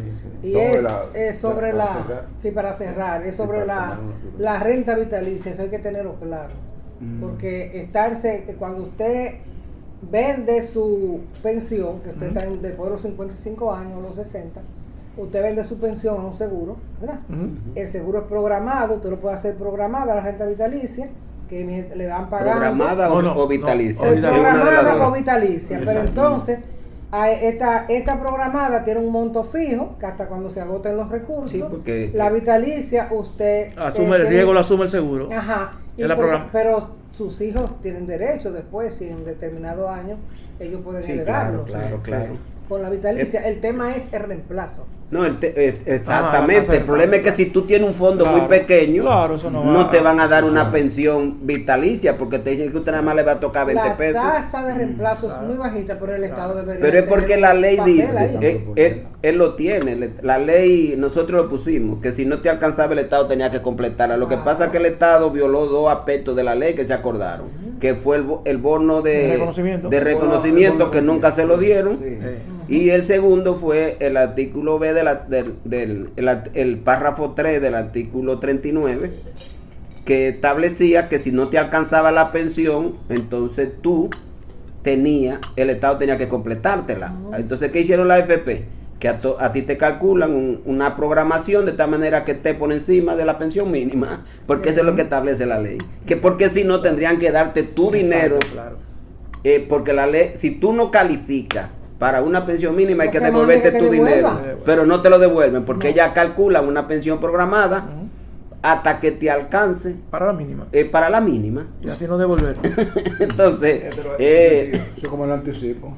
sí. Y Sobre es, la- es sobre para la, cerrar. sí, para cerrar, es sobre para la, cerrar una- la renta vitalicia, eso hay que tenerlo claro. Porque cuando usted vende su pensión, que usted está después de los 55 años o los 60, usted vende su pensión a un seguro, ¿verdad? Ujú. El seguro es programado, usted lo puede hacer programada, la renta vitalicia, que le van pagando. ¿Programada No, no, o vitalicia? no, Es Es una de las programada dos. o vitalicia, pero Exacto. entonces esta programada tiene un monto fijo, que hasta cuando se agoten los recursos. Sí, porque- la vitalicia usted Asume el tiene- riesgo, lo asume el seguro. Ajá, Es la programa- pero sus hijos tienen derecho después, si en determinado año ellos pueden Sí, heredarlo. claro. Con la vitalicia, el tema es el reemplazo. No, exactamente. la tasa de El problema es que si tú tienes un fondo Claro, muy pequeño, claro, eso no no va- te van a dar una pensión vitalicia porque te dicen que usted nada más le va a tocar 20 La pesos. tasa de reemplazo es muy bajita, pero el Estado debería. Pero es porque tener la ley papel dice, ahí. él lo tiene, la ley, nosotros lo pusimos, que si no te alcanzaba el Estado tenía que completarla. Lo que pasa es que el Estado violó dos aspectos de la ley que se acordaron, que fue el bono De reconocimiento. de reconocimiento que nunca se lo dieron. Sí. Y el segundo fue el artículo B el párrafo 3 del artículo 39, que establecía que si no te alcanzaba la pensión, entonces el Estado tenía que completártela. Entonces, ¿qué hicieron la AFP? Que a ti te calculan una programación de tal manera que esté por encima de la pensión mínima, porque eso es lo que establece la ley. Que porque si no tendrían que darte tu dinero, Claro. porque la ley, si tú no calificas para una pensión mínima hay que Porque devolverte mande que tu te dinero, devuelva. pero no te lo devuelven porque ellas calculan una pensión programada Ujú. hasta que te alcance Para la mínima. para la mínima. Y así no devolver. Entonces, Este lo- Eso es como el anticipo.